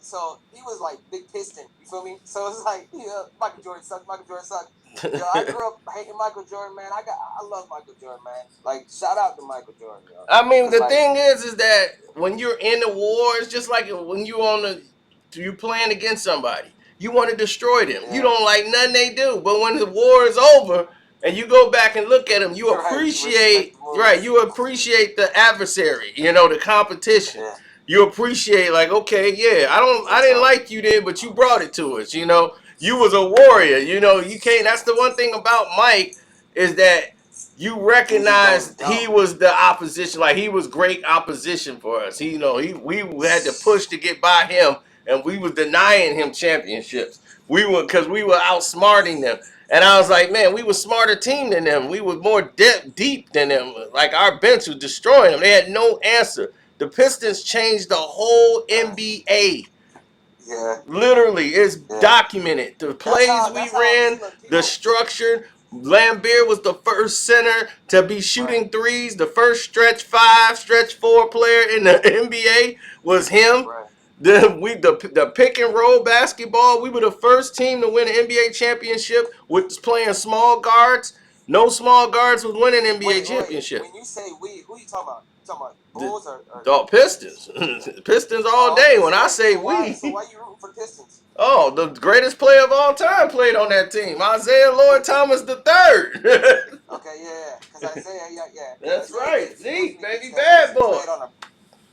So he was like big Piston. You feel me? So it's like, yeah, Michael Jordan sucks. Michael Jordan sucks. Yo, I grew up hating Michael Jordan, man. I love Michael Jordan, man. Like, shout out to Michael Jordan, yo. I mean, the Like, thing is that when you're in the war, it's just like when you're playing against somebody. You want to destroy them. yeah. You don't like nothing they do. But when the war is over and you go back and look at them, you appreciate, right? You appreciate the adversary. You know, the competition. Yeah. You appreciate, like, okay, yeah, I didn't like you then, but you brought it to us. You know, you was a warrior. You know, you can't. That's the one thing about Mike is that you recognize he was the opposition, like he was great opposition for us. He, you know, we had to push to get by him, and we was denying him championships. We were because we were outsmarting them, and I was like, man, we were smarter team than them. We were more deep than them. Like our bench was destroying them. They had no answer. The Pistons changed the whole NBA. Yeah. Literally, it's documented. The plays we ran, the structure. Lambert was the first center to be shooting threes. The first stretch 5, stretch 4 player in the NBA was him. Right. The pick and roll basketball. We were the first team to win an NBA championship with playing small guards. No small guards was winning NBA championship. When you say we, who you talking about? You talking about Bulls or Pistons? Pistons all day. When I say we. So why you rooting for the Pistons? Oh, the greatest player of all time played on that team. Isaiah Lloyd Thomas III. Okay, yeah. Because Isaiah, yeah. That's right. Zeke, baby, bad boy.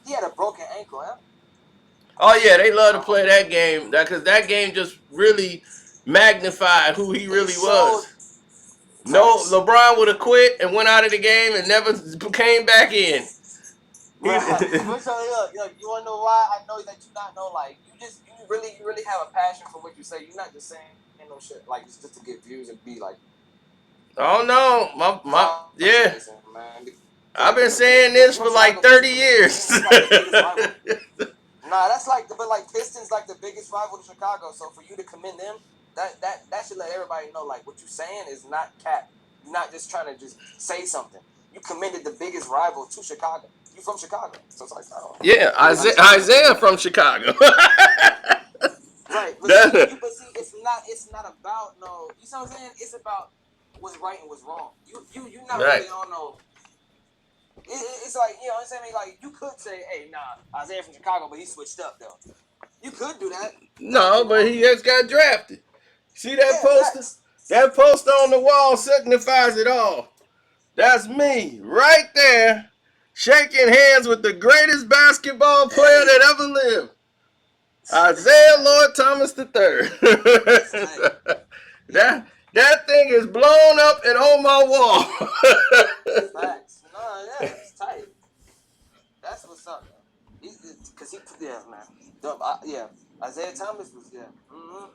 He had a broken ankle, huh? Oh, yeah, they love to play that game. Because that game just really magnified who he really was. No, LeBron would have quit and went out of the game and never came back in. Right. So, look, you want to know why? I know that you not know, like, you really have a passion for what you say. You're not just saying no shit, like, just to get views and be like. Oh, no. Yeah. I've been saying this for like 30 years. Nah, that's like, but like Pistons like the biggest rival to Chicago. So for you to commend them, that should let everybody know like what you're saying is not cap. You're not just trying to just say something. You commended the biggest rival to Chicago. You from Chicago, so it's like yeah, Isaiah from Chicago. Right, but see, it's not about no. You know what I'm saying? It's about what's right and what's wrong. You not really on no. It's like, you know what I'm saying? Like, you could say, hey, nah, Isaiah from Chicago, but he switched up, though. You could do that. No, but he just got drafted. See that poster? That poster on the wall signifies it all. That's me, right there, shaking hands with the greatest basketball player that ever lived. Isaiah Lloyd Thomas III. That thing is blown up and on my wall. Facts. No, yeah, it's tight. That's what's up, man. Yeah, man. Yeah, Isaiah Thomas was, yeah. Mm-hmm.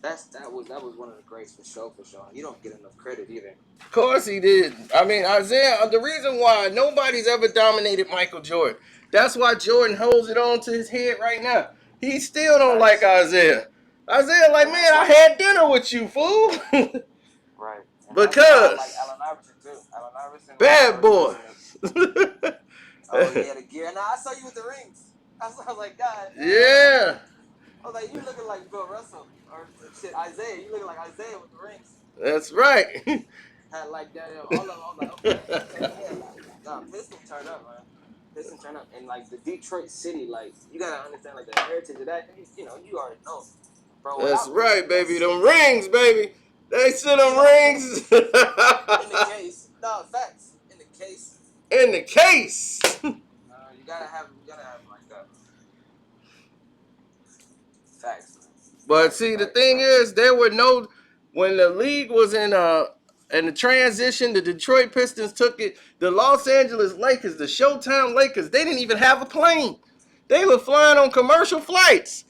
That was one of the greats for sure. He don't get enough credit either. Of course he did. I mean, Isaiah, the reason why nobody's ever dominated Michael Jordan. That's why Jordan holds it on to his head right now. He still don't like Isaiah. Isaiah like, man, I had dinner with you, fool. Right. Because like Allen Iverson too. Allen Iverson. Bad boy. Oh yeah, the gear. Now I saw you with the rings. I was like, God. Yeah. I was like, you looking like Bill Russell or shit, Isaiah. You looking like Isaiah with the rings. That's right. Had like that. All of them. I was like, okay. Nah, Piston turned up, man. Piston turned up, and like the Detroit city, like you gotta understand like the heritage of that. You know, you already know, bro. That's right, baby. Them rings, baby. They sent them rings. In the case, no facts. In the case. In the case. You gotta have like that. Facts. But see, the thing is, there were no when the league was in the transition, the Detroit Pistons took it. The Los Angeles Lakers, the Showtime Lakers, they didn't even have a plane. They were flying on commercial flights.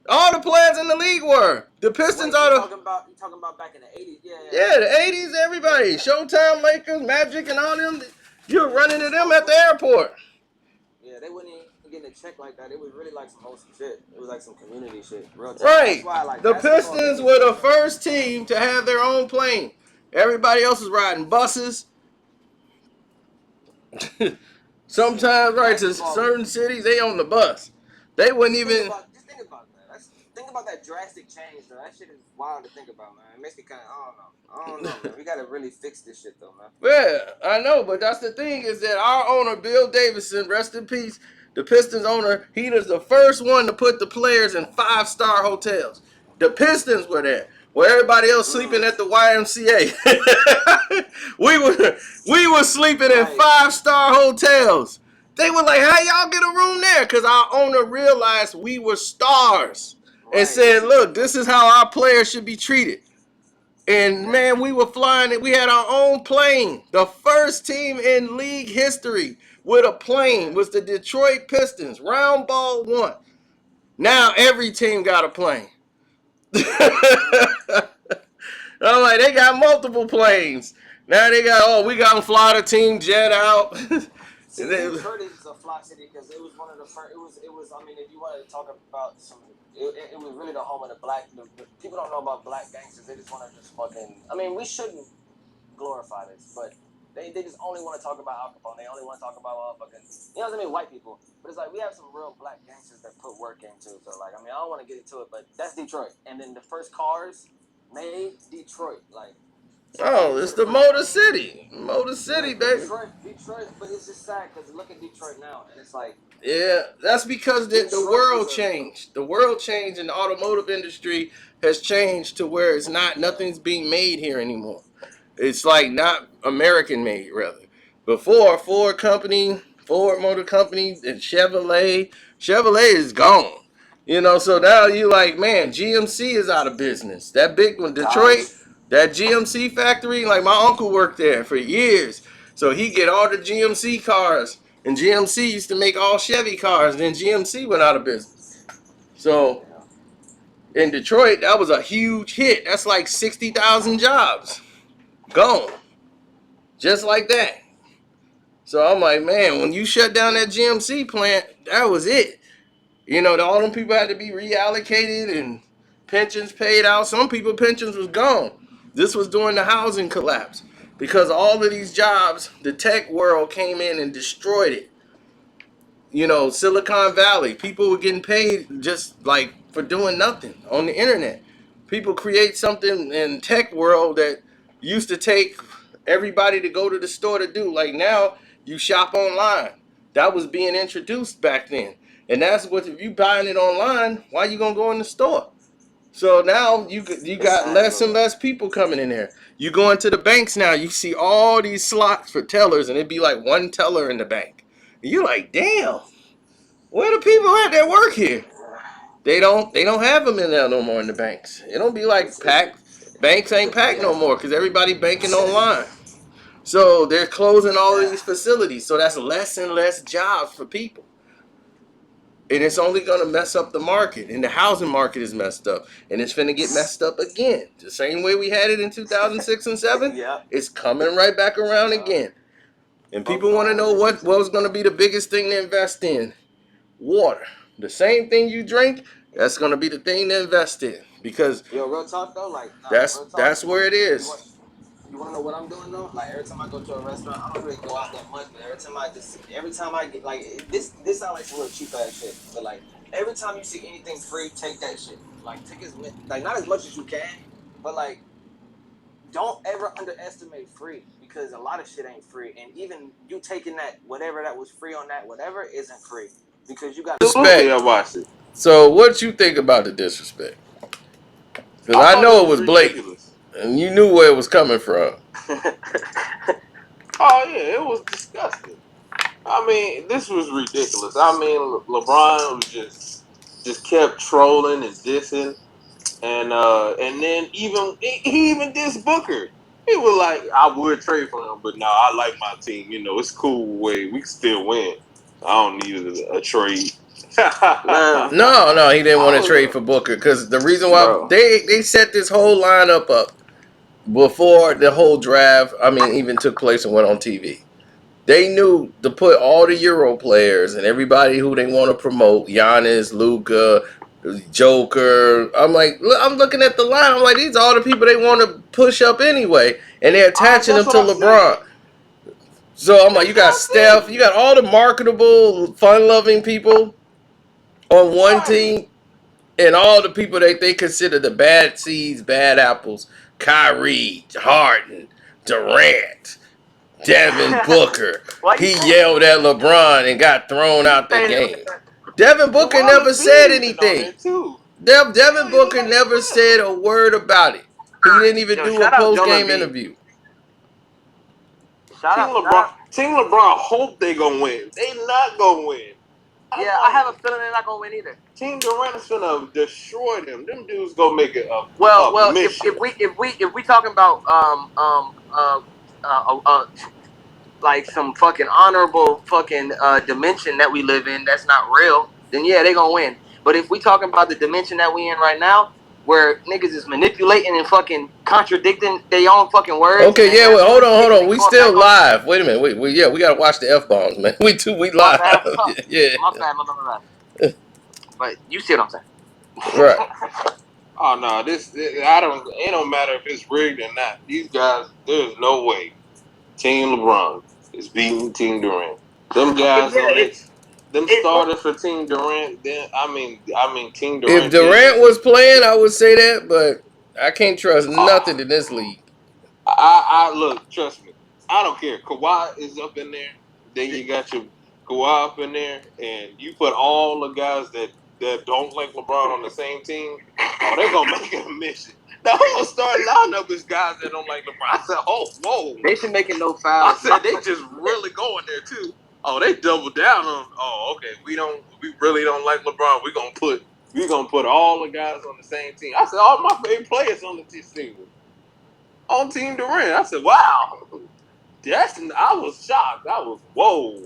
All the players in the league were. The Pistons Wait, are the you talking about back in the '80s? Yeah, yeah. yeah, the '80s. Everybody, Yeah. Showtime, Lakers, Magic, and all them. You're Yeah, running to some them at the wholesome. airport. Yeah, they wouldn't even getting a check like that. It was really like some wholesome shit. It was like some community shit, real talk. That's Right. why I like The basketball made Pistons me were feel the something. first team to have their own plane. Everybody else was riding buses. Shit, Sometimes, right, to basketball. certain cities, they on the bus. They wouldn't even. Just think about that. Think about that drastic change though. That shit is wild to think about, man. It makes me kind of I don't know, man. We gotta really fix this shit though, man. Yeah, I know, but that's the thing is that our owner, Bill Davidson, rest in peace, the Pistons owner, he was the first one to put the players in 5-star hotels. The Pistons were there, where everybody else sleeping at the YMCA. we were sleeping in Right, 5-star hotels. They were like, "How y'all get a room there?" Because our owner realized we were stars and right. said, This is "Look, this is how our players should be treated." And that. man, we were flying it. We had our own plane. The first team in league history with a plane Yeah, was the Detroit Pistons. Round ball one. Now every team got a plane. I'm like, they got multiple planes. Now they got, oh, we got to fly the team jet out. See, Detroit is a fly city because it was one of the first. It was. I mean, if you wanted to talk about some, it was really the home of the black. The people don't know about black gangsters. They just want to just fucking. I mean, we shouldn't glorify this, but they just only want to talk about Al Capone. They only want to talk about fucking. You know what I mean? White people. But it's like we have some real black gangsters that put work into. So like, I mean, I don't want to get into it, but that's Detroit. And then the first cars made Detroit. Like, so to Oh, get to it's the the first Motor plane. City. Motor Yeah, City, baby. Detroit, but it's just sad because look at Detroit now, and it's like Yeah, that's because the Detroit was world a changed. The world changed, and the automotive industry has changed to where it's not yeah, nothing's being made here anymore. It's like not American made, rather. Before Ford Motor Company, and Chevrolet is gone. So now you like, man, GMC is out of business. That big one, Detroit, Dodge. that GMC factory, like my uncle worked there for years. So he get all the GMC cars, and GMC used to make all Chevy cars. Then GMC went out of business. So Yeah, in Detroit, that was a huge hit. That's like 60,000 jobs gone, just like that. So I'm like, man, when you shut down that GMC plant, that was it. All them people had to be reallocated and pensions paid out. Some people pensions was gone. This was during the housing collapse because all of these jobs, the tech world came in and destroyed it. Silicon Valley, people were getting paid just like for doing nothing on the internet. People create something in tech world that used to take everybody to go to the store to do. Like now, you shop online. That was being introduced back then, and that's what if you buying it online, why you gonna go in the store? So now you it's got sad less though, and man. less people coming in there. You go into the banks now, you see all these slots for tellers, and it'd be like one teller in the bank. And you're like, damn. Where the people at that work here? They don't have them in there no more in the banks. It don't be like It's packed. Banks ain't packed no yeah, more because everybody banking online. So they're closing all of yeah. these facilities. So that's less and less jobs for people. And it's only gonna mess up the market. And the housing market is messed up. And it's finna get messed up again. The same way we had it in 2006 and 7, Yep, it's coming right back around yep. again. And Folks people don't want to want to know listen what to was it, gonna bro. be the biggest thing to invest in. Water. The same thing you drink, that's gonna be the thing to invest in because Yo, real talk though, like nah, that's real talk. that's where it is. You want to know what I'm doing though? Like every time I go to a restaurant, I don't really go out that much, but every time I get like this sounds like some real cheap ass shit, but like every time you see anything free, take that shit. Like take like not as much as you can, but like don't ever underestimate free because a lot of shit ain't free, and even you taking that whatever that was free on that whatever isn't free because you got to pay Respect. for Absolutely, I it. watched it. So what you think about the disrespect? Because I I thought it know it was was blatant, ridiculous. and you knew where it was coming from. Oh yeah, it was disgusting. I mean, this was ridiculous. I mean, LeBron was just kept trolling and dissing, and then he even dissed Booker. He was like, "I would trade for him, but no, I like my team. You know, it's cool way we can still win. I don't need a trade." Man, No, he didn't I want to trade was, for Booker because the reason why bro. they set this whole lineup up before the whole draft, I mean, even took place and went on TV. They knew to put all the Euro players and everybody who they want to promote, Giannis, Luka, Joker. I'm like, I'm looking at the line. I'm like, these are all the people they want to push up anyway, and they're attaching that's them what to I LeBron. said. So I'm like, That's you what got I Steph, you said. got all the marketable, fun-loving people on one Right. team, and all the people that they consider the bad seeds, bad apples. Kyrie, Harden, Durant, Devin Booker. Why you He saying yelled at LeBron and got thrown out the it game. Devin Booker Joel never Embiid said even on there anything. too. Devin Hell, he looked Booker like never Slim. said a word about it. He didn't even Yo, do a shout out post Joel game Embiid. interview. Team Shout LeBron, out. Team LeBron hope they gonna win. They not gonna win. I'm Yeah, I like, have a feeling they're not gonna win either. Team Durant is gonna destroy them. Them dudes gonna make it a Well, mission. if we talking about like some fucking honorable fucking dimension that we live in that's not real, then yeah, they gonna win. But if we talking about the dimension that we in right now, where niggas is manipulating and fucking contradicting their own fucking words and Okay, their yeah, well, answers, hold on. and We going still back on live. Wait a minute. Yeah, we gotta watch the F bombs, man. We my live. bad, Yeah, my bad. But you see what I'm right. saying? Oh no, this I don't. It don't matter if it's rigged or not. These guys, there's no way Team LeBron is beating Team Durant. Them guys Yeah, on it, them it starters for Team Durant. Then I mean Team If Durant Durant bench. was playing, I would say that, but I can't trust nothing in this league. I look, trust me. I don't care. Kawhi is up in there. Then you got your Kawhi up in there, and you put all the guys that don't like LeBron on the same team. Oh, they're gonna make it a mission. The whole starting lineup is guys that don't like LeBron. I said, oh, whoa. they should make it no I fouls. said they just really going there too. Oh, they double down on. Oh, okay. We really don't like LeBron. We gonna put all the guys on the same team. I said all my favorite players on the team on Team Durant. I said, wow. I was shocked. I was whoa.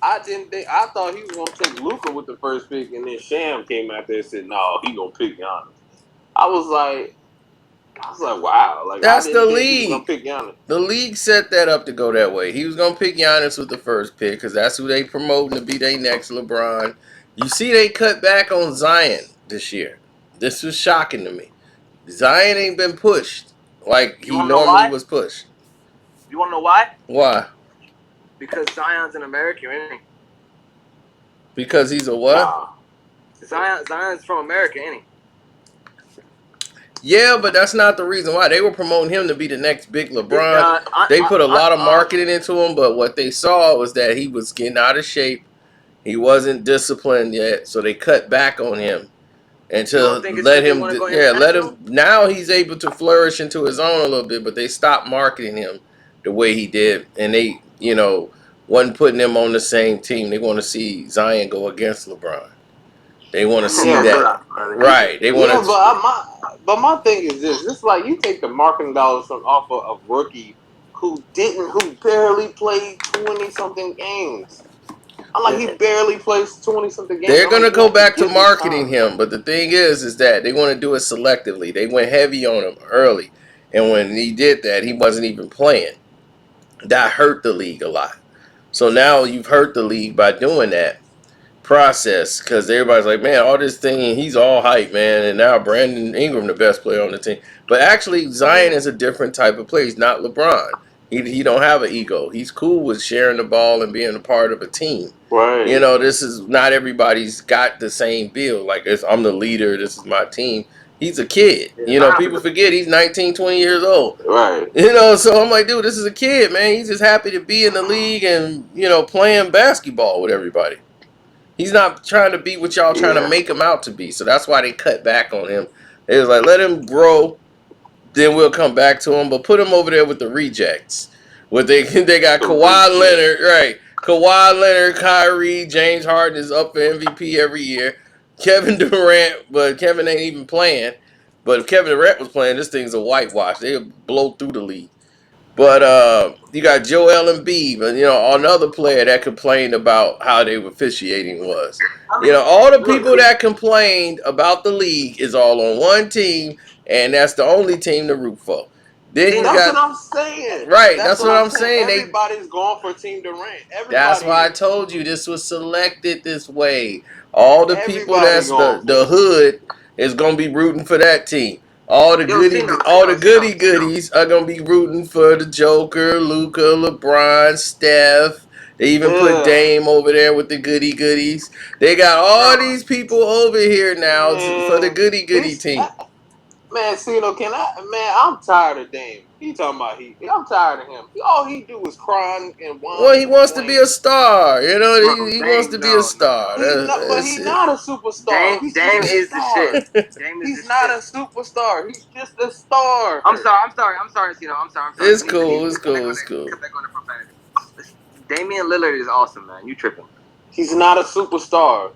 I didn't think. I thought he was gonna take Luca with the first pick, and then Sham came out there and said, "No, he gonna pick Giannis." I was like, wow. Like I That's the didn't think he was gonna league. pick Giannis. The league set that up to go that way. He was gonna pick Giannis with the first pick because that's who they promoting to be their next LeBron. You see, they cut back on Zion this year. This was shocking to me. Zion ain't been pushed like You he want to know normally why? was pushed. You want to know why? Why? Because Zion's an American, isn't he? Because he's a what? Nah, Zion's from America, ain't he? Yeah, but that's not the reason why. They were promoting him to be the next big LeBron. They put a lot of marketing into him, but what they saw was that he was getting out of shape. He wasn't disciplined yet, so they cut back on him and You don't to think it's let because they him, want to go yeah, let him. international? Now he's able to flourish into his own a little bit, but they stopped marketing him the way he did, and they, wasn't putting him on the same team. They want to see Zion go against LeBron. They want to see yeah, that, but Brother, keep it. right? They yeah, want to. my thing is this. It's like you take the marketing dollars from off of a rookie who barely played 20 something games. I'm like he barely plays 20 something games. They're I'm like gonna you go have to back to give him marketing time. him, but the thing is that they want to do it selectively. They went heavy on him early, and when he did that, he wasn't even playing. That hurt the league a lot. So now you've hurt the league by doing that process because everybody's like, man, all this thing, he's all hype, man, and now Brandon Ingram the best player on the team. But actually, I Zion mean, is a different type of player. He's not LeBron. He don't have an ego. He's cool with sharing the ball and being a part of a team. right. This is not everybody's got the same bill. Like I'm the leader. This is my team. He's a kid. Yeah, Zion People forget he's 19, 20 years old. Right. So I'm like, dude, this is a kid, man. He's just happy to be in the league and, playing basketball with everybody. He's not trying to be what y'all trying to Yeah. make him out to be. So that's why they cut back on him. It was like, let him grow, then we'll come back to him. But put him over there with the rejects. What they got The Kawhi reject. Leonard, right? Kawhi Leonard, Kyrie, James Harden is up for MVP every year. Kevin Durant, but Kevin ain't even playing. But if Kevin Durant was playing, this thing's a whitewash. They'll blow through the league. But you got Joel Embiid, but another player that complained about how they officiating was. I mean, All the look, people that complained about the league is all on one team, and that's the only team to root for. Then see you That's what got I'm saying. right. That's That's what what I'm I'm saying. saying. Everybody's going for Team Durant. That's Everybody why I is. told you this was selected this way. All the people Everybody that's going for the it. hood is gonna be rooting for that team. yo, Sino, All the Sino, Sino, goody Sino. goodies are gonna be rooting for the Joker, Luca, LeBron, Steph. They even put Yeah. Dame over there with the goody goodies. They got all Bro, these people over here now for the Man. goody goody It's team. Man, Cino, can I? Man, I'm tired of Dame. He talking about I'm tired of him. All he do is cry and whine Well, and he wants to be complain. a star. bro, he wants Dame, to be a no, no, star. no. But That's he it. not a superstar. He's just Dame a is the shit. star. Dame is the He's not shit. a superstar. He's just a star. I'm sorry, Sino. I'm sorry. It's Let me cool. It's cut back cool. on It's that. cool. Cut back on the profanity. Damian Lillard is awesome, man. You tripping, He's not a superstar.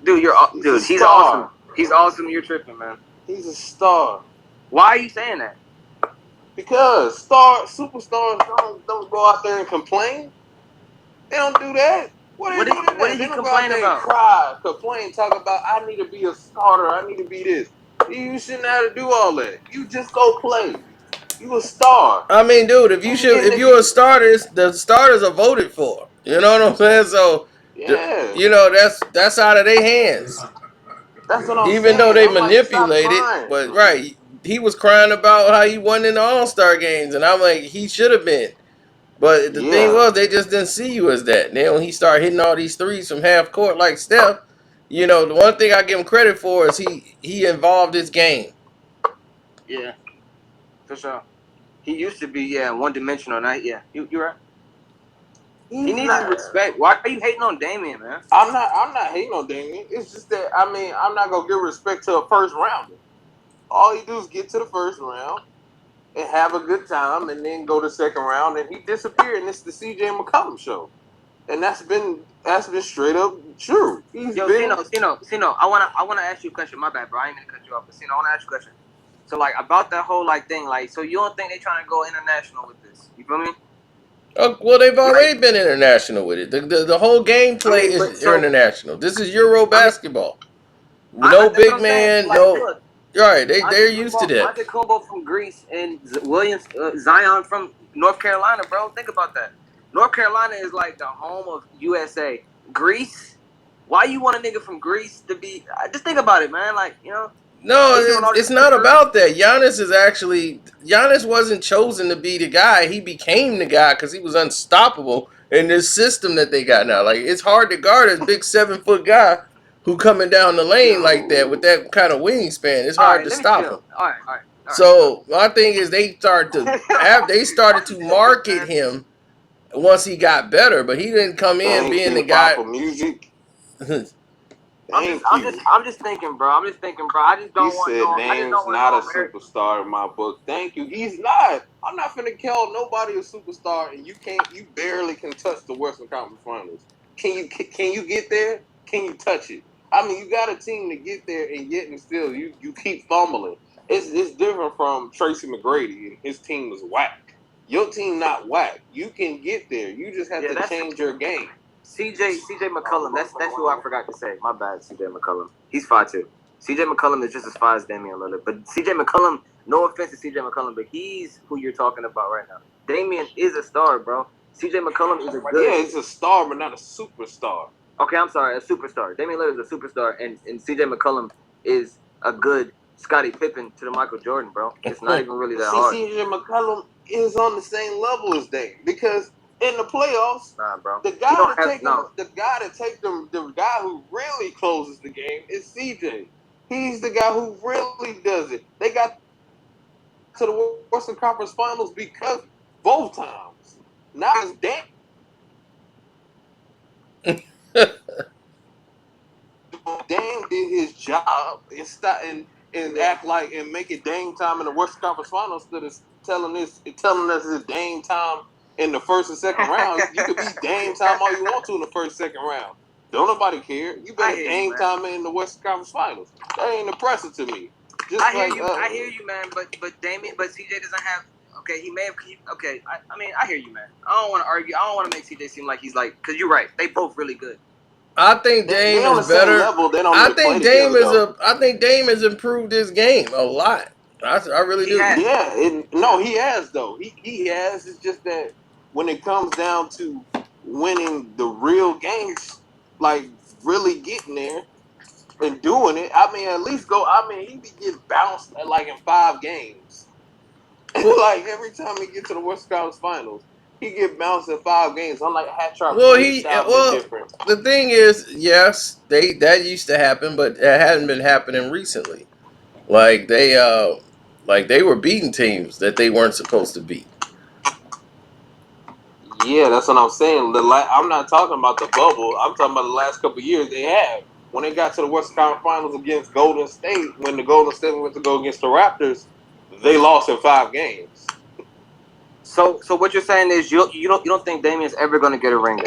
dude? He's a Dude. He's awesome. star. He's awesome. You're tripping, man. He's a star. Why are you saying that? Because superstars don't go out there and complain. They don't do that. What they do What that? did They he don't go out complain there and about? cry, complain, talk about I need to be a starter. I need to be this. You shouldn't have to do all that. You just go play. You a star. I mean, dude, And if you're a starter, the starters are voted for. You know what I'm saying? So, yeah, that's out of their hands. that's what I'm Even though saying. they I'm like, stop manipulate it, crying. but right, he was crying about how he won in the All Star games, and I'm like, he should have been. But the thing Yeah, was, they just didn't see you as that. Then when he started hitting all these threes from half court like Steph, the one thing I give him credit for is he involved his game. Yeah, for sure. He used to be one dimensional. Night. Yeah, you're right. He he's needs his not. respect. Why are you hating on Damian, man? I'm not hating on Damian. It's just that I'm not gonna give respect to a first rounder. All he do is get to the first round and have a good time, and then go to second round, and he disappeared. And it's the C.J. McCollum show, and that's been straight up true. He's Yo, been Sino. I wanna ask you a question. My bad, bro. I ain't mean to cut you off, but Sino, I wanna ask you a question. So like about that whole thing, like, so you don't think they trying to go international with this? You feel me? Oh, well, they've Like, already been international with it. The whole gameplay but is so international. This is Euro I mean, basketball. No that's what big I'm saying. So man. like, No, look, right? They're used to that. Antetokounmpo from Greece and Williams Zion from North Carolina, bro. Think about that. North Carolina is like the home of USA. Greece. Why you want a nigga from Greece to be? Just think about it, man. Like, No, they doing all this it's not trickery. about that. Giannis wasn't chosen to be the guy. He became the guy because he was unstoppable in this system that they got now. Like it's hard to guard a big 7 foot guy who coming down the lane like that with that kind of wingspan. It's All hard right, to let me stop him. chill. All right, chill. So my thing is they started I'm to just tripping, market man. him once he got better, but he didn't come in thank being the you, guy. Papa Music. I'm just, Thank I'm just, you. I'm just thinking, bro. I'm just thinking, bro. He said I just Dame's don't want not a no American. superstar in my book. Thank you. He's not. I'm not finna call nobody a superstar, and you barely can touch the Western Conference Finals. Can you get there? Can you touch it? I mean, you got a team to get there, and yet and still you keep fumbling. It's different from Tracy McGrady, and his team was whack. Your team not whack. You can get there. You just have Yeah, to that's change your game. CJ McCollum. That's who I forgot to say. My bad, CJ McCollum. He's 5'2". CJ McCollum is just as far as Damian Lillard. But CJ McCollum, no offense to CJ McCollum, but he's who you're talking about right now. Damian is a star, bro. CJ McCollum is a good. Yeah, it's a star, but not a superstar. Okay, I'm sorry, a superstar. Damian Lillard is a superstar, and CJ McCollum is a good Scottie Pippen to the Michael Jordan, bro. It's not even really that hard. CJ McCollum is on the same level as Dame because in the playoffs, Nah, bro. the You guy don't to have take them, no. the guy who really closes the game is CJ. He's the guy who really does it. They got to the Western Conference Finals because both times. Not as Dame did his job and act like and make it Dame time in the Western Conference Finals instead of telling us it's Dame time in the first and second rounds. You could be Dame time all you want to in the first, second round. Don't nobody care. You I better hear you, Dame man. time in the Western Conference Finals. That ain't impressive to me. Just I hear like you. I hear you, man. But CJ doesn't have. Okay, he may have. Okay, I mean, I hear you, man. I don't want to argue. I don't want to make CJ seem like he's like, because you're right. They both really good. I think They Dame on is the same better. level. They don't need to play together though. I think Dame has improved his game a lot. I really He do. has. Yeah, no, he has though. He has. It's just that when it comes down to winning the real games, like really getting there and doing it, I mean, at least go. I mean, he be getting bounced like in 5 games. Well, Like every time he get to the West Conference Finals, he get bounced in 5 games. I'm like, Hatchard well, play he style a bit well. different. The thing is, yes, they that used to happen, but it hadn't been happening recently. Like they were beating teams that they weren't supposed to beat. Yeah, that's what I'm saying. I'm not talking about the bubble. I'm talking about the last couple of years they have. When they got to the Western Conference Finals against Golden State, when the Golden State went to go against the Raptors, they lost in 5 games. So what you're saying is you don't think Damian's ever gonna get a ring?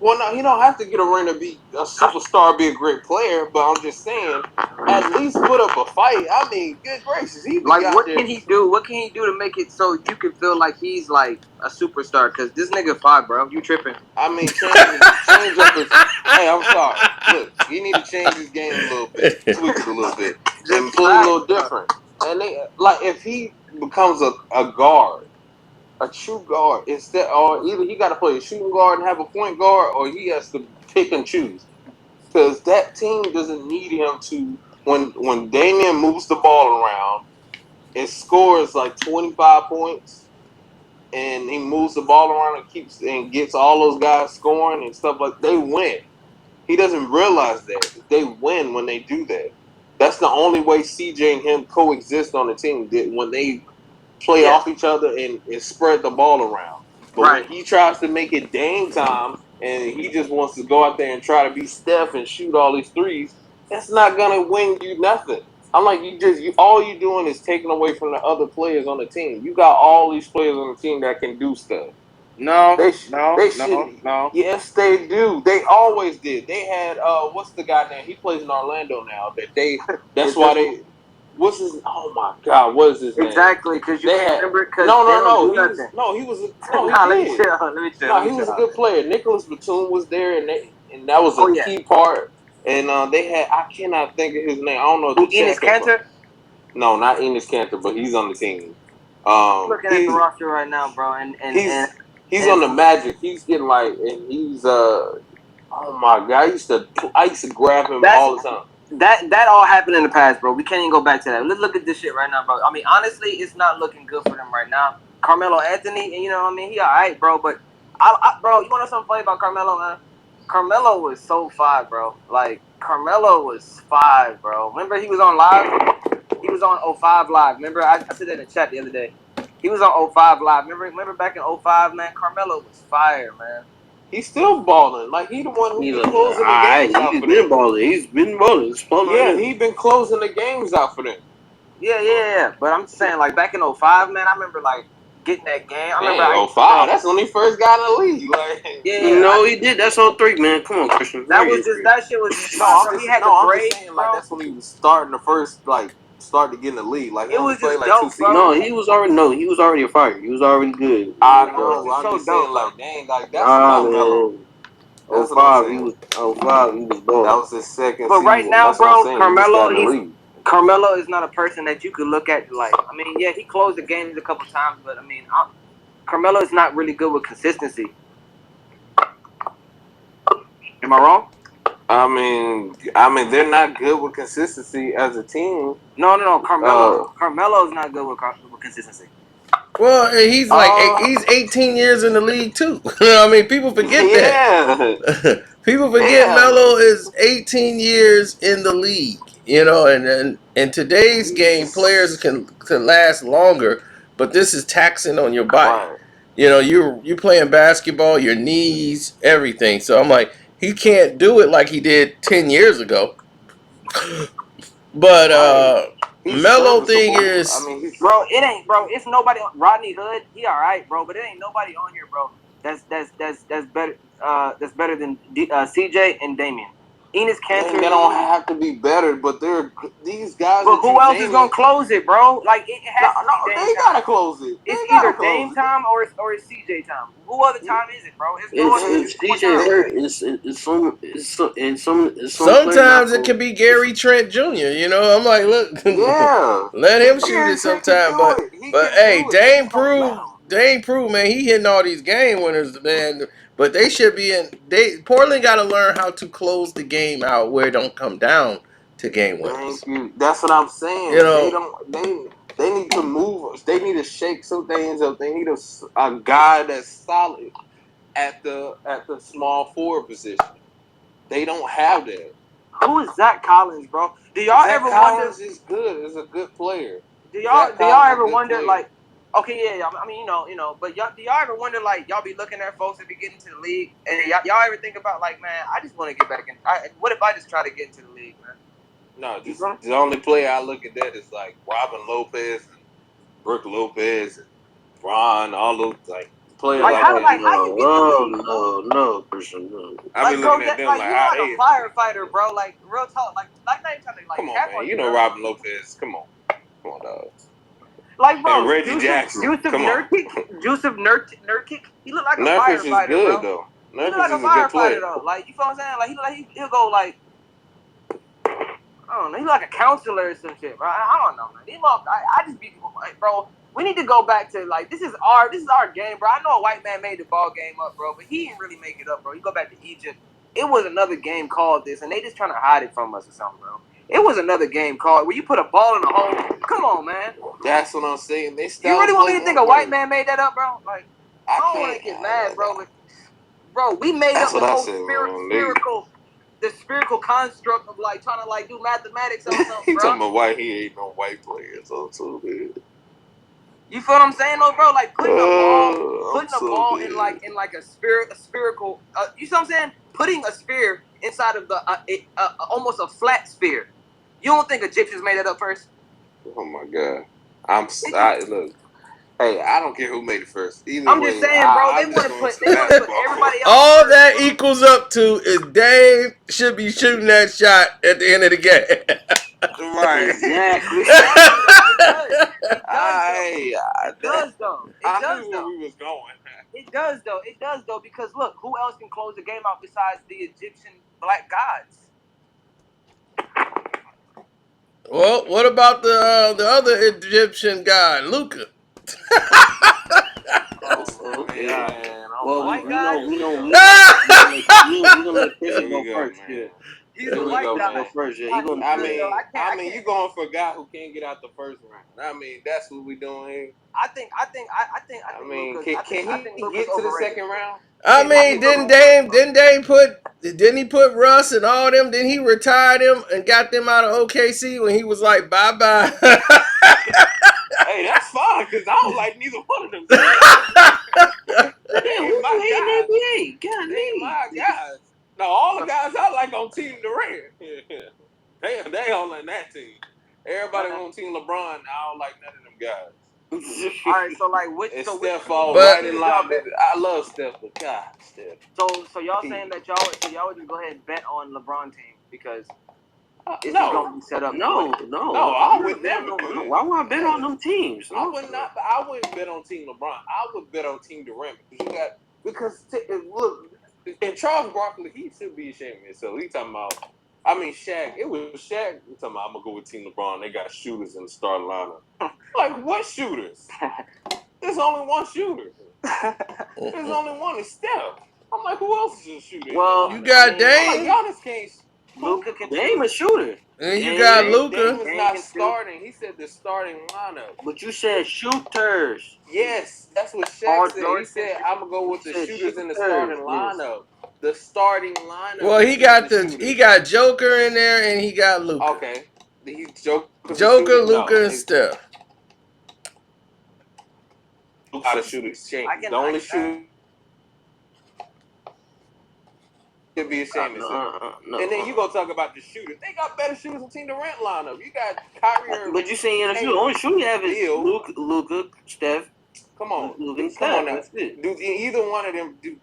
Well, no, he don't have to get a ring to be a superstar, be a great player. But I'm just saying, at least put up a fight. I mean, good gracious, he be Like, out what there. can he do? What can he do to make it so you can feel like he's like a superstar? Because this nigga 5, bro. You tripping? I mean, change up his. Hey, I'm sorry. Look, he need to change his game a little bit, tweak it a little bit, and Just play a fact, little bro. different. And they like if he becomes a guard, a true guard, instead, or either he got to play a shooting guard and have a point guard, or he has to pick and choose. Because that team doesn't need him to. When Damian moves the ball around, it scores like 25 points and he moves the ball around and keeps and gets all those guys scoring and stuff like they win. He doesn't realize that they win when they do that. That's the only way CJ and him coexist on the team. That when they play Yeah. off each other and spread the ball around. But when Right. he tries to make it Dame time and he just wants to go out there and try to be Steph and shoot all these threes, that's not gonna win you nothing. I'm like you all you doing is taking away from the other players on the team. You got all these players on the team that can do stuff. No. No. They No. shouldn't. No. Yes, they do. They always did. They had what's the guy name? He plays in Orlando now. That's It why doesn't they what's his oh my god, what is his name? exactly because you They can't had remember because no they no don't no do he was nothing. no he was no he Nah, let me did. chill. Let me chill. Let No, me he chill. was a good player. Nicholas Batum was there and that was Oh a yeah. key part. And they had I cannot think of his name. I don't know if Who? the Enes chat can find. Kanter? No, not Enes Cantor, but he's on the team. I'm looking at the He's roster right now, bro, and and he's and he's and on the Magic. He's getting like and he's oh my god, I used to grab him that's all the time. that all happened in the past, bro. We can't even go back to that. Let's look at this shit right now, bro. I mean, honestly, it's not looking good for them right now. Carmelo Anthony, and you know what I mean? He all right, bro, but bro, you want to know something funny about Carmelo, man? Carmelo was so 5, bro. Like, Carmelo was 5, bro. Remember he was on live? He was on '05 live. Remember, I said that in the chat the other day. He was on '05 live. Remember back in '05, man? Carmelo was fire, man. He's still balling. Like he the one who He's be closing the alright. games out He's for them. been balling. He's been balling. He's balling right Yeah, now. he been closing the games out for them. Yeah. But I'm just saying, like, back in '05, man, I remember, like, getting that game. I remember Dang, I oh used to, five. That's when he first got in the league. Like No, he did. That's on 3, man. Come on, Christian. that Very was just, accurate. that shit was just fun, bro. He had the I'm just braids, saying like bro. that's when he was starting the first like started to get in the league. Like he It only was just played like 2 dope, seasons. bro. No, he was already a fire. He was already good. I It was know. just I'm so just saying dope, bro. like dang, like that's Nah, Mello. man. That's Oh what I'm 05, saying. oh 05, he was That balling. was his second But right season. now, That's what I'm bro, saying. He just got in the league. Carmelo is not a person that you could look at like. I mean, yeah, he closed the games a couple times, but I mean, Carmelo is not really good with consistency. Am I wrong? I mean, they're not good with consistency as a team. No. Carmelo's not good with consistency. Well, he's he's 18 years in the league too. I mean, people forget Yeah, that. People forget yeah. Melo is 18 years in the league. You know, and in today's game, players can last longer, but this is taxing on your body. Right. You know, you playing basketball, your knees, everything. So I'm like, he can't do it like he did 10 years ago. But Right. He's Melo thing serviceable. is, I mean, he's Bro, it ain't, bro. It's nobody. Rodney Hood, he all right, bro, but it ain't nobody on here, bro. That's better. That's better than CJ and Damian. Enes They Kanter. don't have to be better, but these guys. But who else is gonna close it, bro? Like it has to be Dame they time. gotta close it. It's either Dame time or it's CJ time. Who other time is it, bro? It's no other. It's CJ hurt. It's some Sometimes it can be Gary Trent Jr. You know, I'm like, look, Yeah. let him shoot Gary it Trent can sometime. do But it. He but can hey, do it. They just don't let him. Dame Prue, man, he hitting all these game winners, man. But they should be in. Portland got to learn how to close the game out where it don't come down to game winners. Thank you. That's what I'm saying. You know, They don't. They need to move. They need to shake some things up. They need a guy that's solid at the small forward position. They don't have that. Who is Zach Collins, bro? Do y'all Zach ever Collins wonder? is good. Is a good player. Do y'all ever wonder player. like? Okay, yeah. I mean, but do y'all ever wonder like y'all be looking at folks that be getting into the league, and y'all ever think about like, man, I just want to get back in. What if I just try to get into the league, man? No, just the only player I look at that is like Robin Lopez and Brooke Lopez and Ron, all those like players Like, like how that. you get in the league? No, Christian, no. I be Like, bro, looking at them like like, you how like they a firefighter, bro. Like real talk. Like not even trying to like. come on, man. You know Robin Lopez. Come on, dog. Like, bro, And Reggie Jackson. Come on. Joseph Nurkic, he look like a Nurkic firefighter, is good, bro. though. He look Nurkic like a is a good firefighter, player. though. Like, you feel what I'm saying? Like, he'll go, like, I don't know, he's like a counselor or some shit, bro. I don't know, man. I just be, like, bro, we need to go back to, like, this is our game, bro. I know a white man made the ball game up, bro, but he didn't really make it up, bro. You go back to Egypt, it was another game called this, and they just trying to hide it from us or something, bro. It was another game called where you put a ball in the hole. Come on, man. That's what I'm saying. You really want me to think a white man made that up, bro? Like, I don't want to get mad, bro. But, bro, we made up the whole spherical construct of like trying to like do mathematics or something, He bro. talking about white. He ain't no white players. So man. You feel what I'm saying, though, bro? Like putting a ball in like a spherical. You see what I'm saying? Putting a sphere inside of the almost a flat sphere. You don't think Egyptians made that up first? Oh my god! Look. Hey, I don't care who made it first. Either I'm way, just saying, bro. They want to put everybody else. all that equals up to is Dame should be shooting that shot at the end of the game. Right. Exactly. It does though. I knew where we was going. It does though, because look, who else can close the game out besides the Egyptian black gods? Well, what about the other Egyptian guy, Luca? Okay. Man, Well, white we guy? know. We're gonna let Christian go first. Yeah. He's a white guy. Go first. Yeah. I mean, you going for a guy who can't get out the first round. I mean, that's what we doing here. I think. I mean, can he get to the second round? I mean, didn't he put Russ and all them? Didn't he retire them and got them out of OKC when he was like, bye bye? Hey, that's fine because I don't like neither one of them. They ain't my guys. They ain't my guys. No, all the guys I like on Team Durant. they all on that team. Everybody on Team LeBron. I don't like none of them guys. All right, so like which? And So Steph which fall But- right in line. I love Steph, but God, Steph. So y'all saying that y'all would just go ahead and bet on LeBron team because it's No. just gonna be set up. No, I would never. No, why would I bet on them teams? I would not. I wouldn't bet on Team LeBron. I would bet on Team Durant because look, and Charles Barkley, he should be ashamed of himself. He talking about. I mean, Shaq. It was Shaq. He talking about I'm gonna go with Team LeBron. They got shooters in the starting lineup. Like what shooters? There's only one shooter. There's only one. It's Steph. I'm like, who else is a shooter? Well, You got I'm Dame, like, Giannis can't. Luka can Dame a shooter. and you got Dame Luca. was not starting. He said the starting lineup. But you said shooters. Yes, that's what Shaq said. He said, I'm gonna go with the shooters in the starting lineup. The starting lineup. Well, he got Joker in there, and he got Luca. Okay. He's Joker, Luca, and Steph. Out of shooters. The only shooter should be ashamed of himself. And then you gonna talk about the shooters. They got better shooters than Team Durant lineup. You got Kyrie Irving. But you saying the only shooter you have is Luka, Steph, Come on, He come on can't. now. That's it. Do either one of them do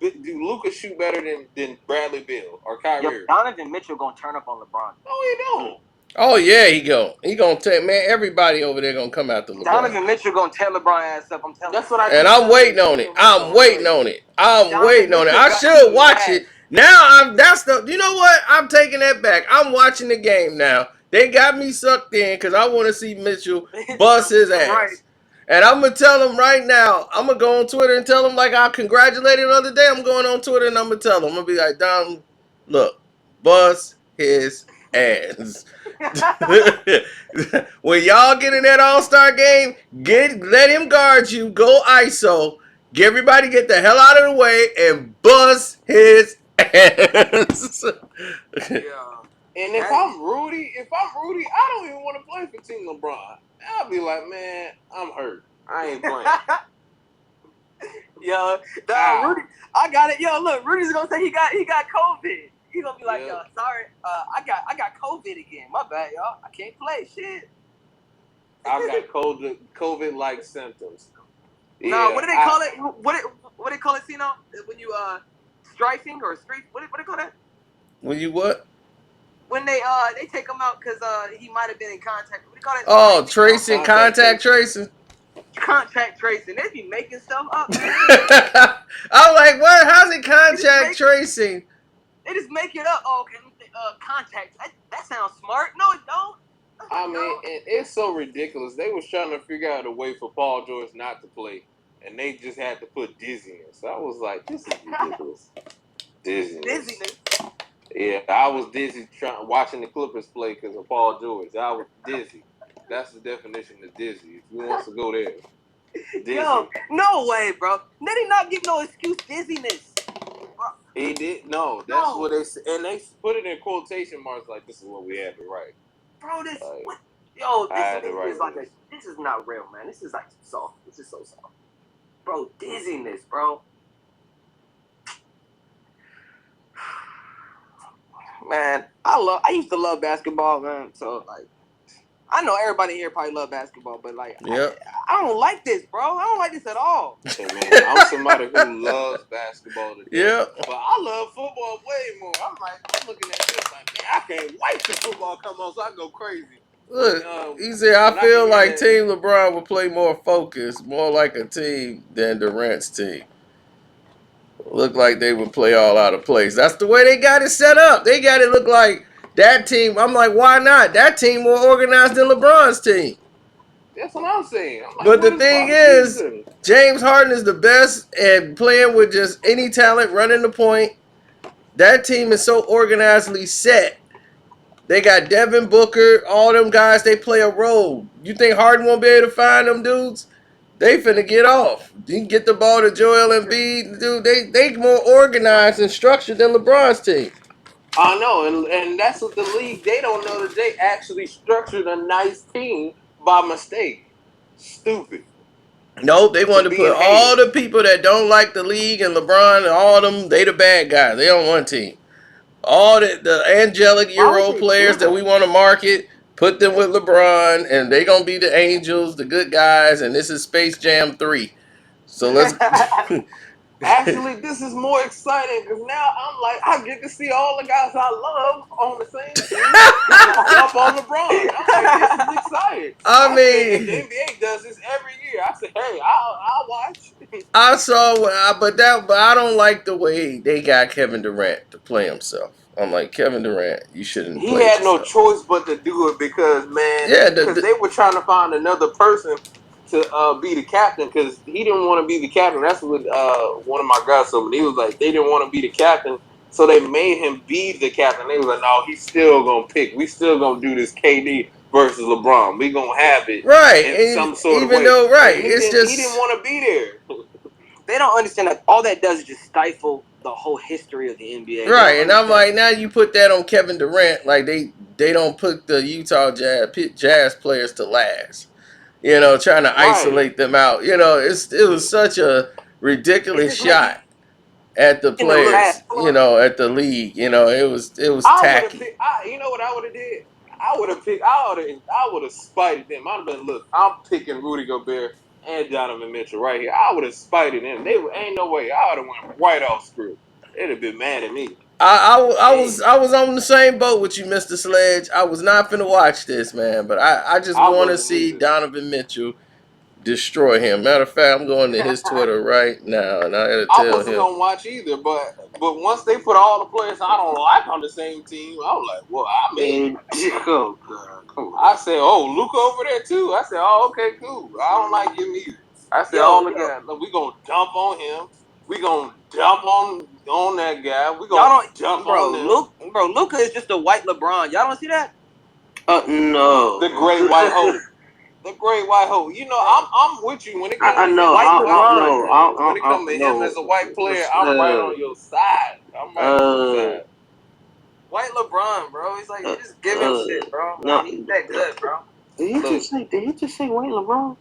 Luka shoot better than Bradley Beal or Kyrie? Yo, Donovan Mitchell gonna turn up on LeBron. No, he don't. Oh yeah, he gonna take, man. Everybody over there gonna come out to LeBron. Donovan Mitchell gonna tear LeBron ass up. I'm telling you. That's what I. And keep I'm telling waiting you, on it. too, I'm man. waiting on it. I'm Donovan waiting on it. Mitchell I got should you watch mad. it. Now that's the, you know what? I'm taking that back. I'm watching the game now. They got me sucked in because I want to see Mitchell bust his ass. Right. And I'm gonna tell him right now. I'm gonna go on Twitter and tell him like I congratulated him the other day. I'm going on Twitter and I'm gonna tell him. I'm gonna be like, Don, look, bust his ass. When y'all get in that All-Star game, let him guard you. Go ISO. Get everybody get the hell out of the way and bust his ass. Yeah. And if I'm Rudy, I don't even want to play for Team LeBron. I'll be like, man, I'm hurt. I ain't playing. Yo, Rudy, I got it. Yo, look, Rudy's gonna say he got COVID. He's gonna be like, yo, sorry, I got COVID again. My bad, y'all. I can't play. Shit. I got COVID-like symptoms. No, what do they call it? What they call it, Cino? When you strafing or street? What do they call that? When you what? When they take him out because he might have been in contact. What do you call that? Oh, tracing, contact tracing. Contact tracing. They be making stuff up, man. I'm like, what? How's it contact tracing? They just make it up. Oh, okay, contact. That sounds smart. No, it don't. I mean, it's so ridiculous. They was trying to figure out a way for Paul George not to play, and they just had to put dizziness. I was like, this is ridiculous. Dizziness. Yeah, I was dizzy watching the Clippers play because of Paul George. I was dizzy. That's the definition of dizzy. If you wants to go there. Dizzy. Yo, no way, bro. They did not give no excuse. Dizziness. He did. No, that's what they said. And they put it in quotation marks like, this is what we had to write. Bro, this... Like, this is not real, man. This is like soft. This is so soft. Bro, dizziness, bro. Man, I used to love basketball, man. So, like, I know everybody here probably love basketball, but, like, yep. I don't like this, bro. I don't like this at all. Hey, man, I'm somebody who loves basketball today. Yeah. But I love football way more. I'm looking at this like, man, I can't wait till football come on so I go crazy. Look, he said, I feel like Team LeBron would play more focused, more like a team than Durant's team. Look like they would play all out of place. That's the way they got it set up. They got it look like that team. I'm like, why not? That team more organized than LeBron's team. That's what I'm saying. I'm like, but the thing is, James Harden is the best at playing with just any talent, running the point. That team is so organizedly set. They got Devin Booker, all them guys, they play a role. You think Harden won't be able to find them dudes? They finna get off. You can get the ball to Joel Embiid. Dude, they more organized and structured than LeBron's team. I know, and that's what the league, they don't know that they actually structured a nice team by mistake. Stupid. No, they want to put all the people that don't like the league and LeBron and all them, they the bad guys. They on one team. All the angelic Euro players that we want to market, put them with LeBron, and they going to be the angels, the good guys, and this is Space Jam 3. So let's... Actually, this is more exciting because now I'm like, I get to see all the guys I love on the same team up on LeBron. I'm like, this is exciting. I mean, the NBA does this every year. I said, hey, I'll watch. I saw, but I don't like the way they got Kevin Durant to play himself. I'm like, Kevin Durant, you shouldn't. He had no choice but to do it because, man, because they were trying to find another person to be the captain because he didn't want to be the captain. That's what one of my guys told me. He was like, they didn't want to be the captain, so they made him be the captain. They was like, no, he's still gonna pick. We still gonna do this KD versus LeBron. We gonna have it in some sort of way. Even though, right, he didn't want to be there. They don't understand that all that does is just stifle the whole history of the NBA. Right, and I'm like, now you put that on Kevin Durant, like they don't put the Utah Jazz players to last. You know, trying to isolate them out. You know, it was such a ridiculous shot at the players. You know, at the league. You know, it was tacky. You know what I would have did? I would have spiked them. I'd have been, look, I'm picking Rudy Gobert and Donovan Mitchell right here. I would have spited them. Ain't no way. I would have went right off script. They'd have been mad at me. I was on the same boat with you, Mr. Sledge. I was not finna watch this, man, but I just I want to wasn't see either. Donovan Mitchell destroy him. Matter of fact, I'm going to his Twitter right now, and I gotta I tell wasn't him. gonna watch either, but once they put all the players I don't like on the same team, I was like, well, I mean, Oh God, come on. I said, oh, Luka over there too. I said, oh, okay, cool. I don't like him either. I said, we gonna dump on him. We gonna dump on that guy. We gonna dump on them. Luka is just a white LeBron. Y'all don't see that? No. The great white hope. The great white hope. You know, I'm with you when it comes I to know. white I LeBron. know. When it comes to him as a white player, I'm right on your side. I'm right on your side. White LeBron, bro. He's like, you just give him shit, bro. No, He's that good, bro. Did he just say white LeBron?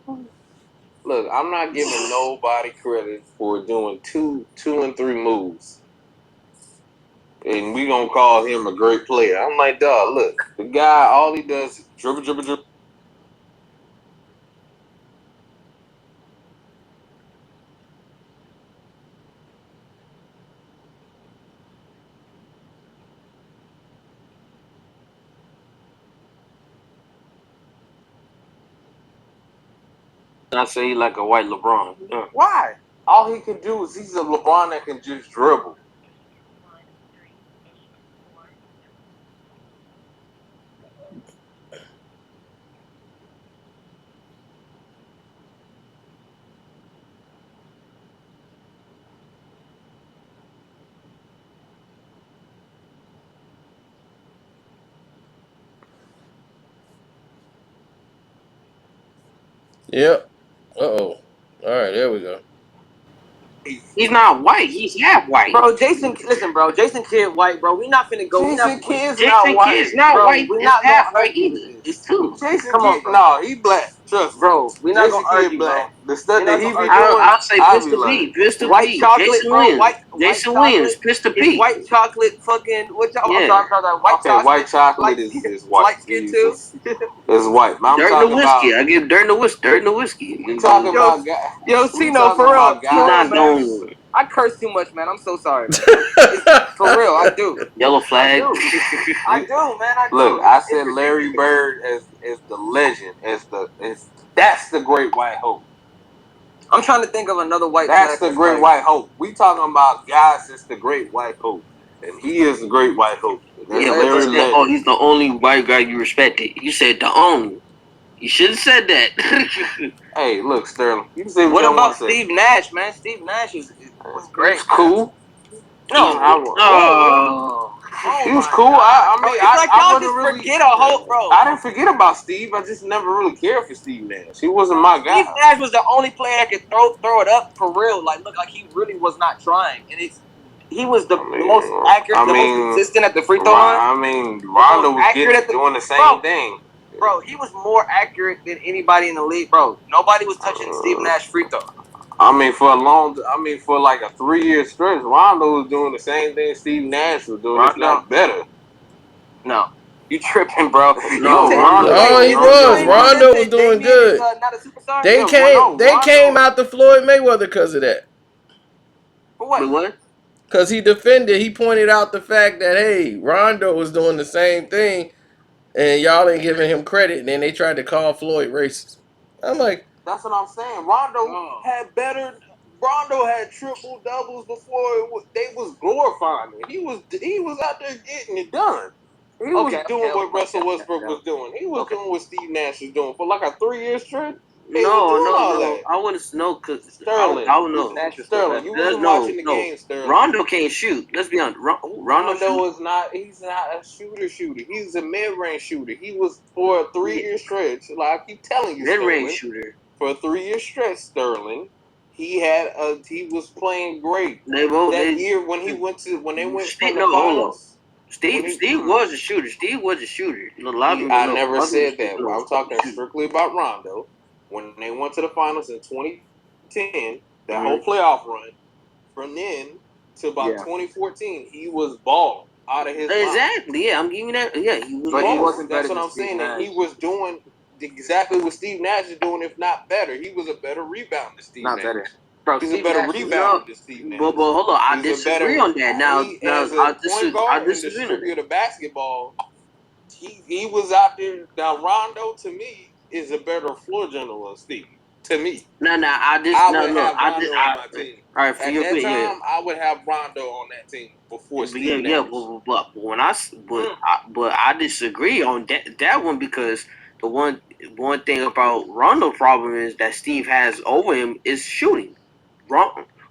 Look, I'm not giving nobody credit for doing two and three moves. And we gonna call him a great player. I'm like, dog, look, the guy, all he does is dribble, dribble, dribble. I say he like a white LeBron. Yeah. Why? All he can do is he's a LeBron that can just dribble. Yep. Uh-oh. All right, there we go. He's not white. He's half white. Bro, Jason Kidd white, bro. We not finna go. Jason Kidd's Jason not white. Kidd's not Bro, white. we He's not half gonna white argue either. this. It's two. Jason Come on, Kidd, bro. no, he black. Trust me. Bro, we not Jason gonna Kidd argue, black. bro. The stuff We're that not he be gonna doing, argue. I'll say I be Pistol like, P. Pistol White P. chocolate, Jason bro. Williams. White Jason chocolate. Williams. Pistol It's P. white chocolate fucking what y'all Yeah. I'm talking about white okay, chocolate. white chocolate light, is white. light skin too. It's white. But I'm Dirt in the talking whiskey. about. I give dirt in the whiskey. Dirt in the whiskey. We talking Yo, about guys. Yo, We Tino, talking for real. about He's For real, not guys. man. going I curse too much, man. I'm so sorry, man. It's, for real, I do. yellow flag. I do, man. I do. Look, I said It's Larry ridiculous. Bird as the legend, that's the great white hope. I'm trying to think of another white That's player the great white hope. We talking about guys that's the great white hope. And he is the great white hope. That's Yeah, but Larry you said, Legend. he's the only white guy you respected. You said the only. You should have said that. Hey, look, Sterling. You can say What y'all about want to say. Steve Nash, man? Steve Nash was great. He was cool. No, He was cool. I mean, it's like I y'all wasn't just really. forget a whole, bro. I didn't forget about Steve. I just never really cared for Steve Nash. He wasn't my guy. Steve Nash was the only player that could throw it up for real. Like, look, like he really was not trying, and he was the most accurate, the most consistent at the free throw line. I mean, Rondo was doing the same thing. Bro, he was more accurate than anybody in the league, bro. Nobody was touching Steve Nash free throw. I mean, for like a 3-year stretch, Rondo was doing the same thing Steve Nash was doing, if not better. No. You tripping, bro. No, Rondo. No, he was. Rondo was doing good. Not a superstar? They came out to Floyd Mayweather because of that. For what? What? Because he defended, he pointed out the fact that, hey, Rondo was doing the same thing, and y'all ain't giving him credit, and then they tried to call Floyd racist. I'm like, that's what I'm saying. Rondo had triple doubles before they was glorifying him. He was out there getting it done. He was doing what Russell Westbrook was doing. He was doing what Steve Nash was doing for like a 3-year stretch. No. I want to know because Sterling. I don't know. Sterling, you wasn't watching the game, Sterling. Rondo can't shoot. Let's be honest. Rondo is not. He's not a shooter. He's a mid-range shooter. He was for a 3-year stretch. Like I keep telling you, mid-range shooter for a 3-year stretch. Sterling, he was playing great. Year when they went from the finals. Steve was a shooter. Steve was a shooter. I never said that. I'm talking strictly about Rondo. When they went to the finals in 2010, that whole playoff run, from then to about 2014, he was balling out of his mind. Exactly. Yeah, I'm giving you that. Yeah, he was. But he wasn't That's better what than I'm Steve saying. Nash. That he was doing exactly what Steve Nash is doing, if not better. He was a better rebounder than Steve Not Nash. better. Bro, He's Steve a better Nash is rebounder than Steve Nash. But hold on, I He's a disagree better on that. Now, he as a point I guard and disagree on that. distributor of basketball. He was out there. Now Rondo to me is a better floor general than Steve. To me, No, I would have Rondo on my all team. right, for At your that opinion, yeah. time, I would have Rondo on that team before Steve Yeah, Nash. but when but I disagree on that one because the one thing about Rondo problem is that Steve has over him is shooting.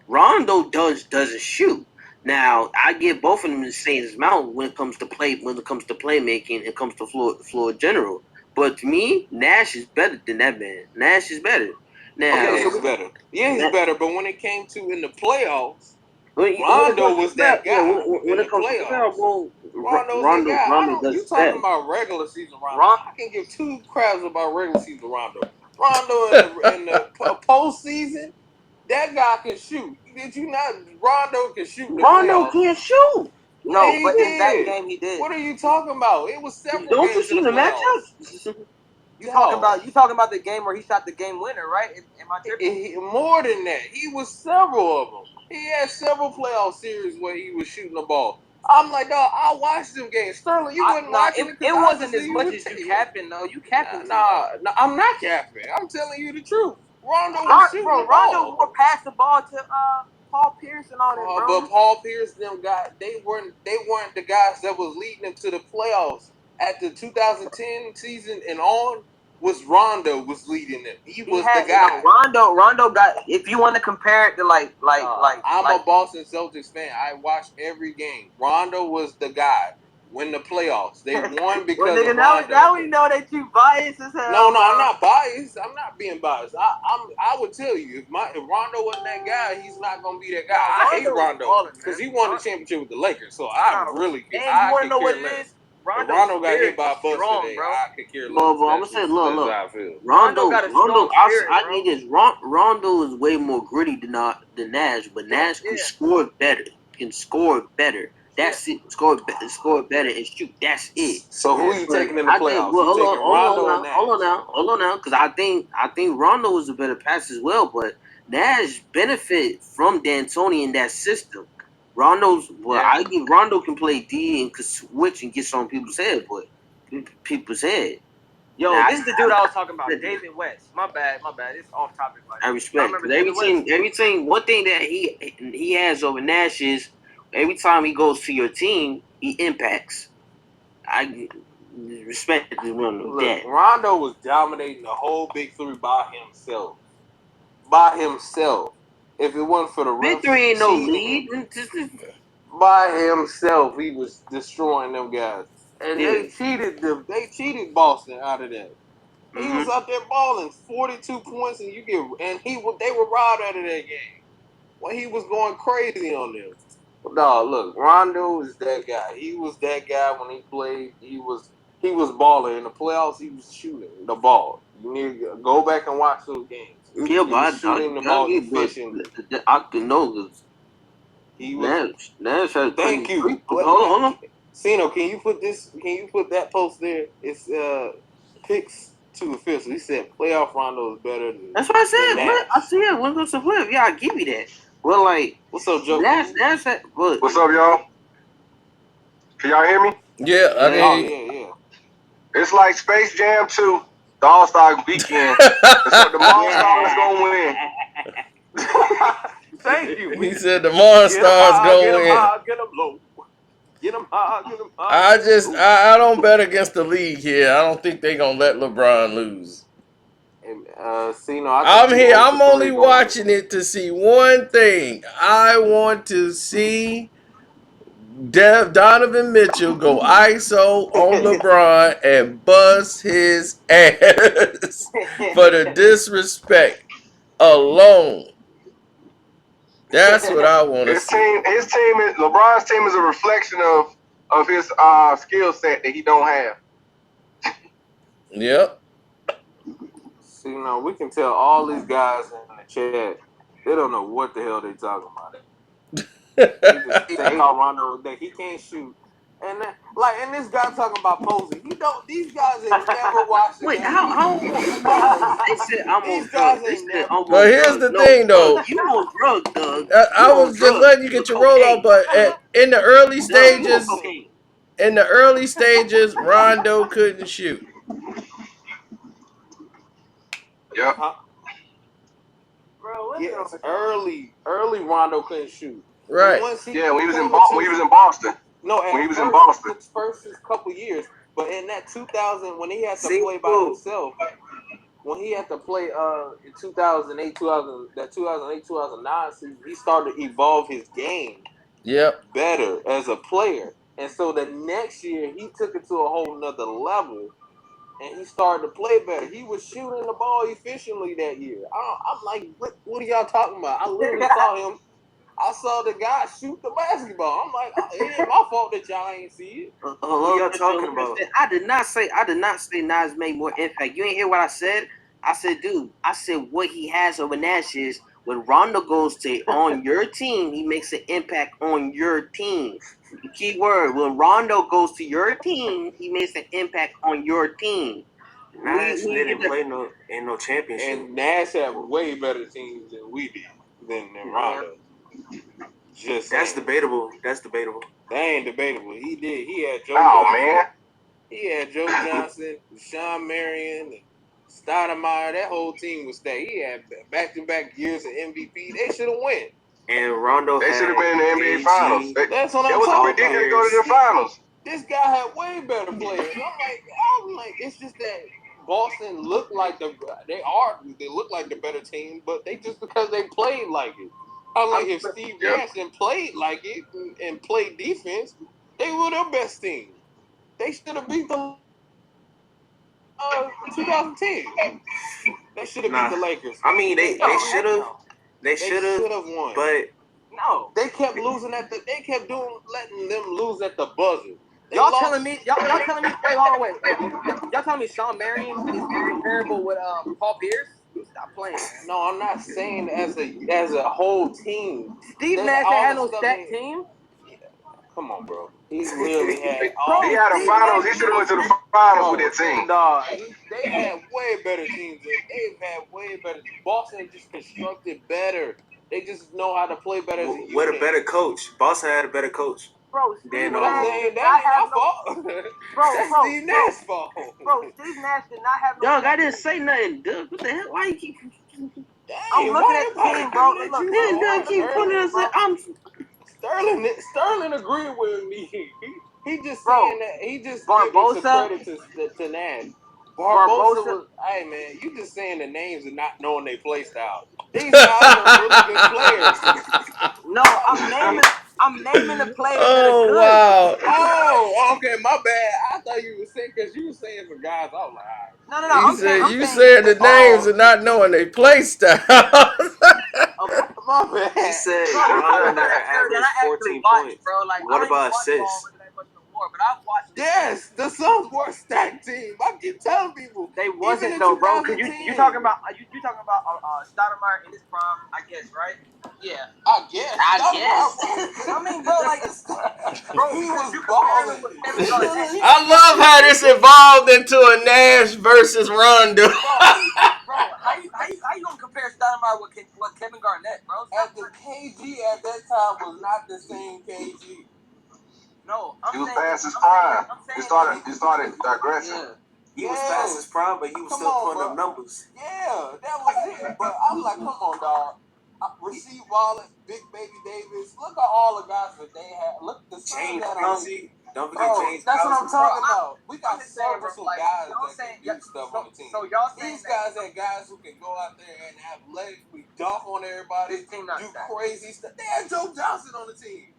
Rondo doesn't shoot. Now I give both of them the same amount when it comes to playmaking, it comes to floor general. But to me, Nash is better than that man. Nash is better. Now, Yeah, he's better. Yeah, he's Na- better. But when it came to in the playoffs, when it Rondo comes to was that yeah, guy in when the it comes to playoff, playoffs. bro, Rondo's that guy. I Rondo don't. You does talking that. about regular season Rondo? Ron, I can give two craps about regular season Rondo. Rondo in the postseason, that guy can shoot. Did you not? Rondo can shoot in the Rondo playoffs. can't shoot. Yeah, no, he but in that did. game he did. What are you talking about? It was several Don't you games in see the the playoffs. matchup? You talking about the game where he shot the game winner, right? Am I tripping? More than that, he was several of them. He had several playoff series where he was shooting the ball. I'm like, dog, I watched them games. Sterling, you wasn't watching it It because wasn't obviously as you much would as tell you you. capping though. You capping too Nah, much. nah, I'm not capping. I'm telling you the truth. Rondo was shooting the Rondo ball. more passed the ball to Paul Pierce and all that, bro. But Paul Pierce and them guys, they weren't the guys that was leading them to the playoffs at the 2010 season and on. Was Rondo was leading them. He was the guy. Rondo got. If you want to compare it to I'm a Boston Celtics fan. I watched every game. Rondo was the guy. Win the playoffs. They won well, because nigga, of Rondo. now we know that you biased as hell. No, I'm not biased. I'm not being biased. I would tell you if Rondo wasn't that guy, he's not gonna be that guy. I hate Rondo because he won the championship with the Lakers. So I really And I you want to could know care what it less. is? If Rondo got hit by a bus strong, today, bro. I could care less. But I'm gonna say, That's look, how I feel. Rondo got a strong spirit, I bro. need this. Rondo is way more gritty than Nash, but Nash can score better. Can score better. That's it. Score better and shoot. That's it. So who are you taking in the I playoffs? think. Well, You taking Rondo or Nash? Hold on now, because I think Rondo is a better pass as well, but Nash benefit from D'Antoni in that system. I think Rondo can play D and can switch and get on people's head, but people's head. Yo, Now, this is the dude I was talking about, David West. My bad. It's off topic. I respect. Everything. One thing that he has over Nash is every time he goes to your team, he impacts. I respect that. Rondo was dominating the whole big three by himself. By himself. If it wasn't for the refs Big three ain't no cheating, lead. by himself, he was destroying them guys. And Yeah. they cheated Boston out of that. He Mm-hmm. was out there balling 42 points, and they were robbed out of that game when he was going crazy on them. No, look, Rondo is that guy. He was that guy when he played. He was balling in the playoffs. He was shooting the ball. You need to go back and watch those games. Yeah, he was shooting the ball efficiently. I can know this. He was. Nash had. Thank you. Hold on. Sino, can you put this? Can you put that post there? It's picks to official. He said playoff Rondo is better than. That's what I said. I see it. When it goes to flip, yeah, I give you that. Well, like, what's up, Joe? Nash had. What's up, y'all? Can y'all hear me? Yeah, I can. Yeah. It's like Space Jam 2, the All Star Weekend. So the Monstars is gonna win. Thank you. He said the Monstars go win. Get them low. Get them high. I don't bet against the league here. I don't think they gonna let LeBron lose. I'm here. I'm only watching it to see one thing. I want to see Donovan Mitchell go ISO on LeBron and bust his ass for the disrespect alone. That's what I want to see. His team is LeBron's team is a reflection of his skill set that he don't have. Yep. See, we can tell all these guys in the chat, they don't know what the hell they talking about. They just call Rondo that he can't shoot. And this guy talking about posing. He don't. These guys ain't never watched the Wait, game. how? They said I'm These on guys drugs. They ain't said never. I'm on But here's drugs. the No, thing, though. you on drugs, Doug. I You on was just drugs. letting you get your roll off, Cocaine. but in the early Doug, you on stages, cocaine. Rondo couldn't shoot. Yep. Bro, Yes, early Rondo couldn't shoot. Right. Once he Yeah, when he was in came into Boston. no, When he at was in first, Boston. first couple years, but in that 2000 when he had to See, play by himself, when he had to play in 2008, 2009 season, he started to evolve his game Yep. better as a player. And so the next year he took it to a whole nother level and he started to play better. He was shooting the ball efficiently that year. I'm like, what are y'all talking about? I literally saw him. I saw the guy shoot the basketball. I'm like, oh, it ain't my fault that y'all ain't see it. what y'all talking about? I did not say Nas made more impact. You ain't hear what I said? I said, dude, what he has over Nash is when Rondo goes to on your team, he makes an impact on your team. The key word, when Rondo goes to your team, he makes an impact on your team. Nash didn't play in no championship. And Nash had way better teams than we did than Rondo. Just That's saying. debatable. That's debatable. That ain't debatable. He did. He had Joe Oh, Johnson. man. He had Joe Johnson, Sean Marion, and Stoudemire. That whole team was stacked. He had back-to-back years of MVP. They should have won. And Rondo They should have been in the NBA AG. Finals. That's what It I'm was talking ridiculous to about. go to the finals. This guy had way better players. I'm like, it's just that Boston looked like they look like the better team, but they just because they played like it. I'm like, if Steve Nash played like it and played defense, they were the best team. They should have beat the 2010. They should have beat the Lakers. I mean, they should have. They should have won. But no, they kept losing they kept letting them lose at the buzzer. Y'all telling me? Wait, hold on, wait. Y'all telling me Sean Marion is comparable with Paul Pierce? Stop playing, man. No, I'm not saying as a whole team. Steve Nash ain't had no stacked team. Come on, bro. He literally had He had a finals. He should have went to the finals with that team. No, they had way better teams. They've had way better. Boston just constructed better. They just know how to play better as a unit. with a better coach. Boston had a better coach. Bro, Steve Nash did not have fault. That's Steve Nash's fault. Bro, Steve Nash did not have no. Dog, I didn't say nothing, Doug. What the hell? Why you keep? I'm looking at the team, bro. Look, Doug keep putting us. I'm Sterling agreed with me. He just Bro, saying that he just Barbosa, giving some credit to Nash. Barbosa was, hey man, you just saying the names and not knowing their play style. These guys are really good players. No, I'm naming the players that are Oh good. wow. Oh, okay, my bad. I thought you were saying because you were saying for guys. I was like, No. I'm You saying said the names and not knowing their play style. my bad. He said Bro, Rondo averaged 14 points. bro. Like, What about assists? But I watched. Yes, the Suns were a stacked team. I keep telling people They wasn't in though, bro. Cause you 2010. talking about Stoudemire in his prime, I guess, right? Yeah, I guess. I mean, bro, like, bro, he was balling. balling. I love how this evolved into a Nash versus Rondo. Bro, how you gonna compare Stoudemire with Kevin Garnett, bro? At the KG at that time was not the same KG. No, He was past his prime. He started aggressive. Yeah. He was past his prime, but he was still putting up numbers. Yeah, that was it. But I'm like, come on, dog. Rasheed Wallace, Big Baby Davis. Look at all the guys that they had. Look at the James that Pouncey. Don't forget James that's what I'm Pouncey. talking about. We got several like, guys y'all that saying- can do stuff on the team. So y'all saying These guys are guys who can go out there and athletically dunk on everybody, This team not do stacked. crazy stuff. They had Joe Johnson on the team.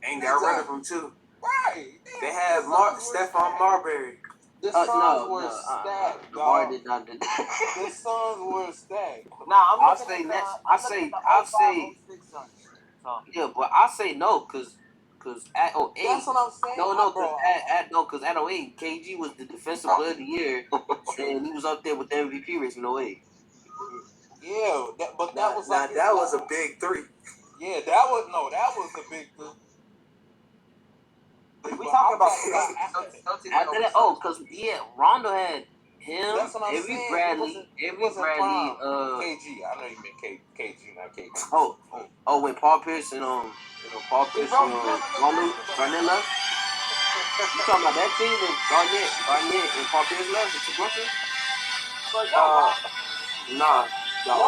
And got rid of him too. Right. They had Stephon Marbury. The Suns were stacked, dog. did not do The that. Suns were stacked. Nah, I'll say next. Yeah, but I say no, cause at 08. That's what I'm saying. No, bro. cause at 08, KG was the defensive player of the year, and he was up there with the MVP race in 08. Yeah, that was like that was a big three. Yeah, that was a big three. After that, cause Rondo had him, Avery Bradley, KG. I know you meant KG, not KG. when Paul Pierce and Paul Pierce and Rondo Garnett left. You talking about that team when Garnett and Paul Pierce left? The two Brooklyn? Nah.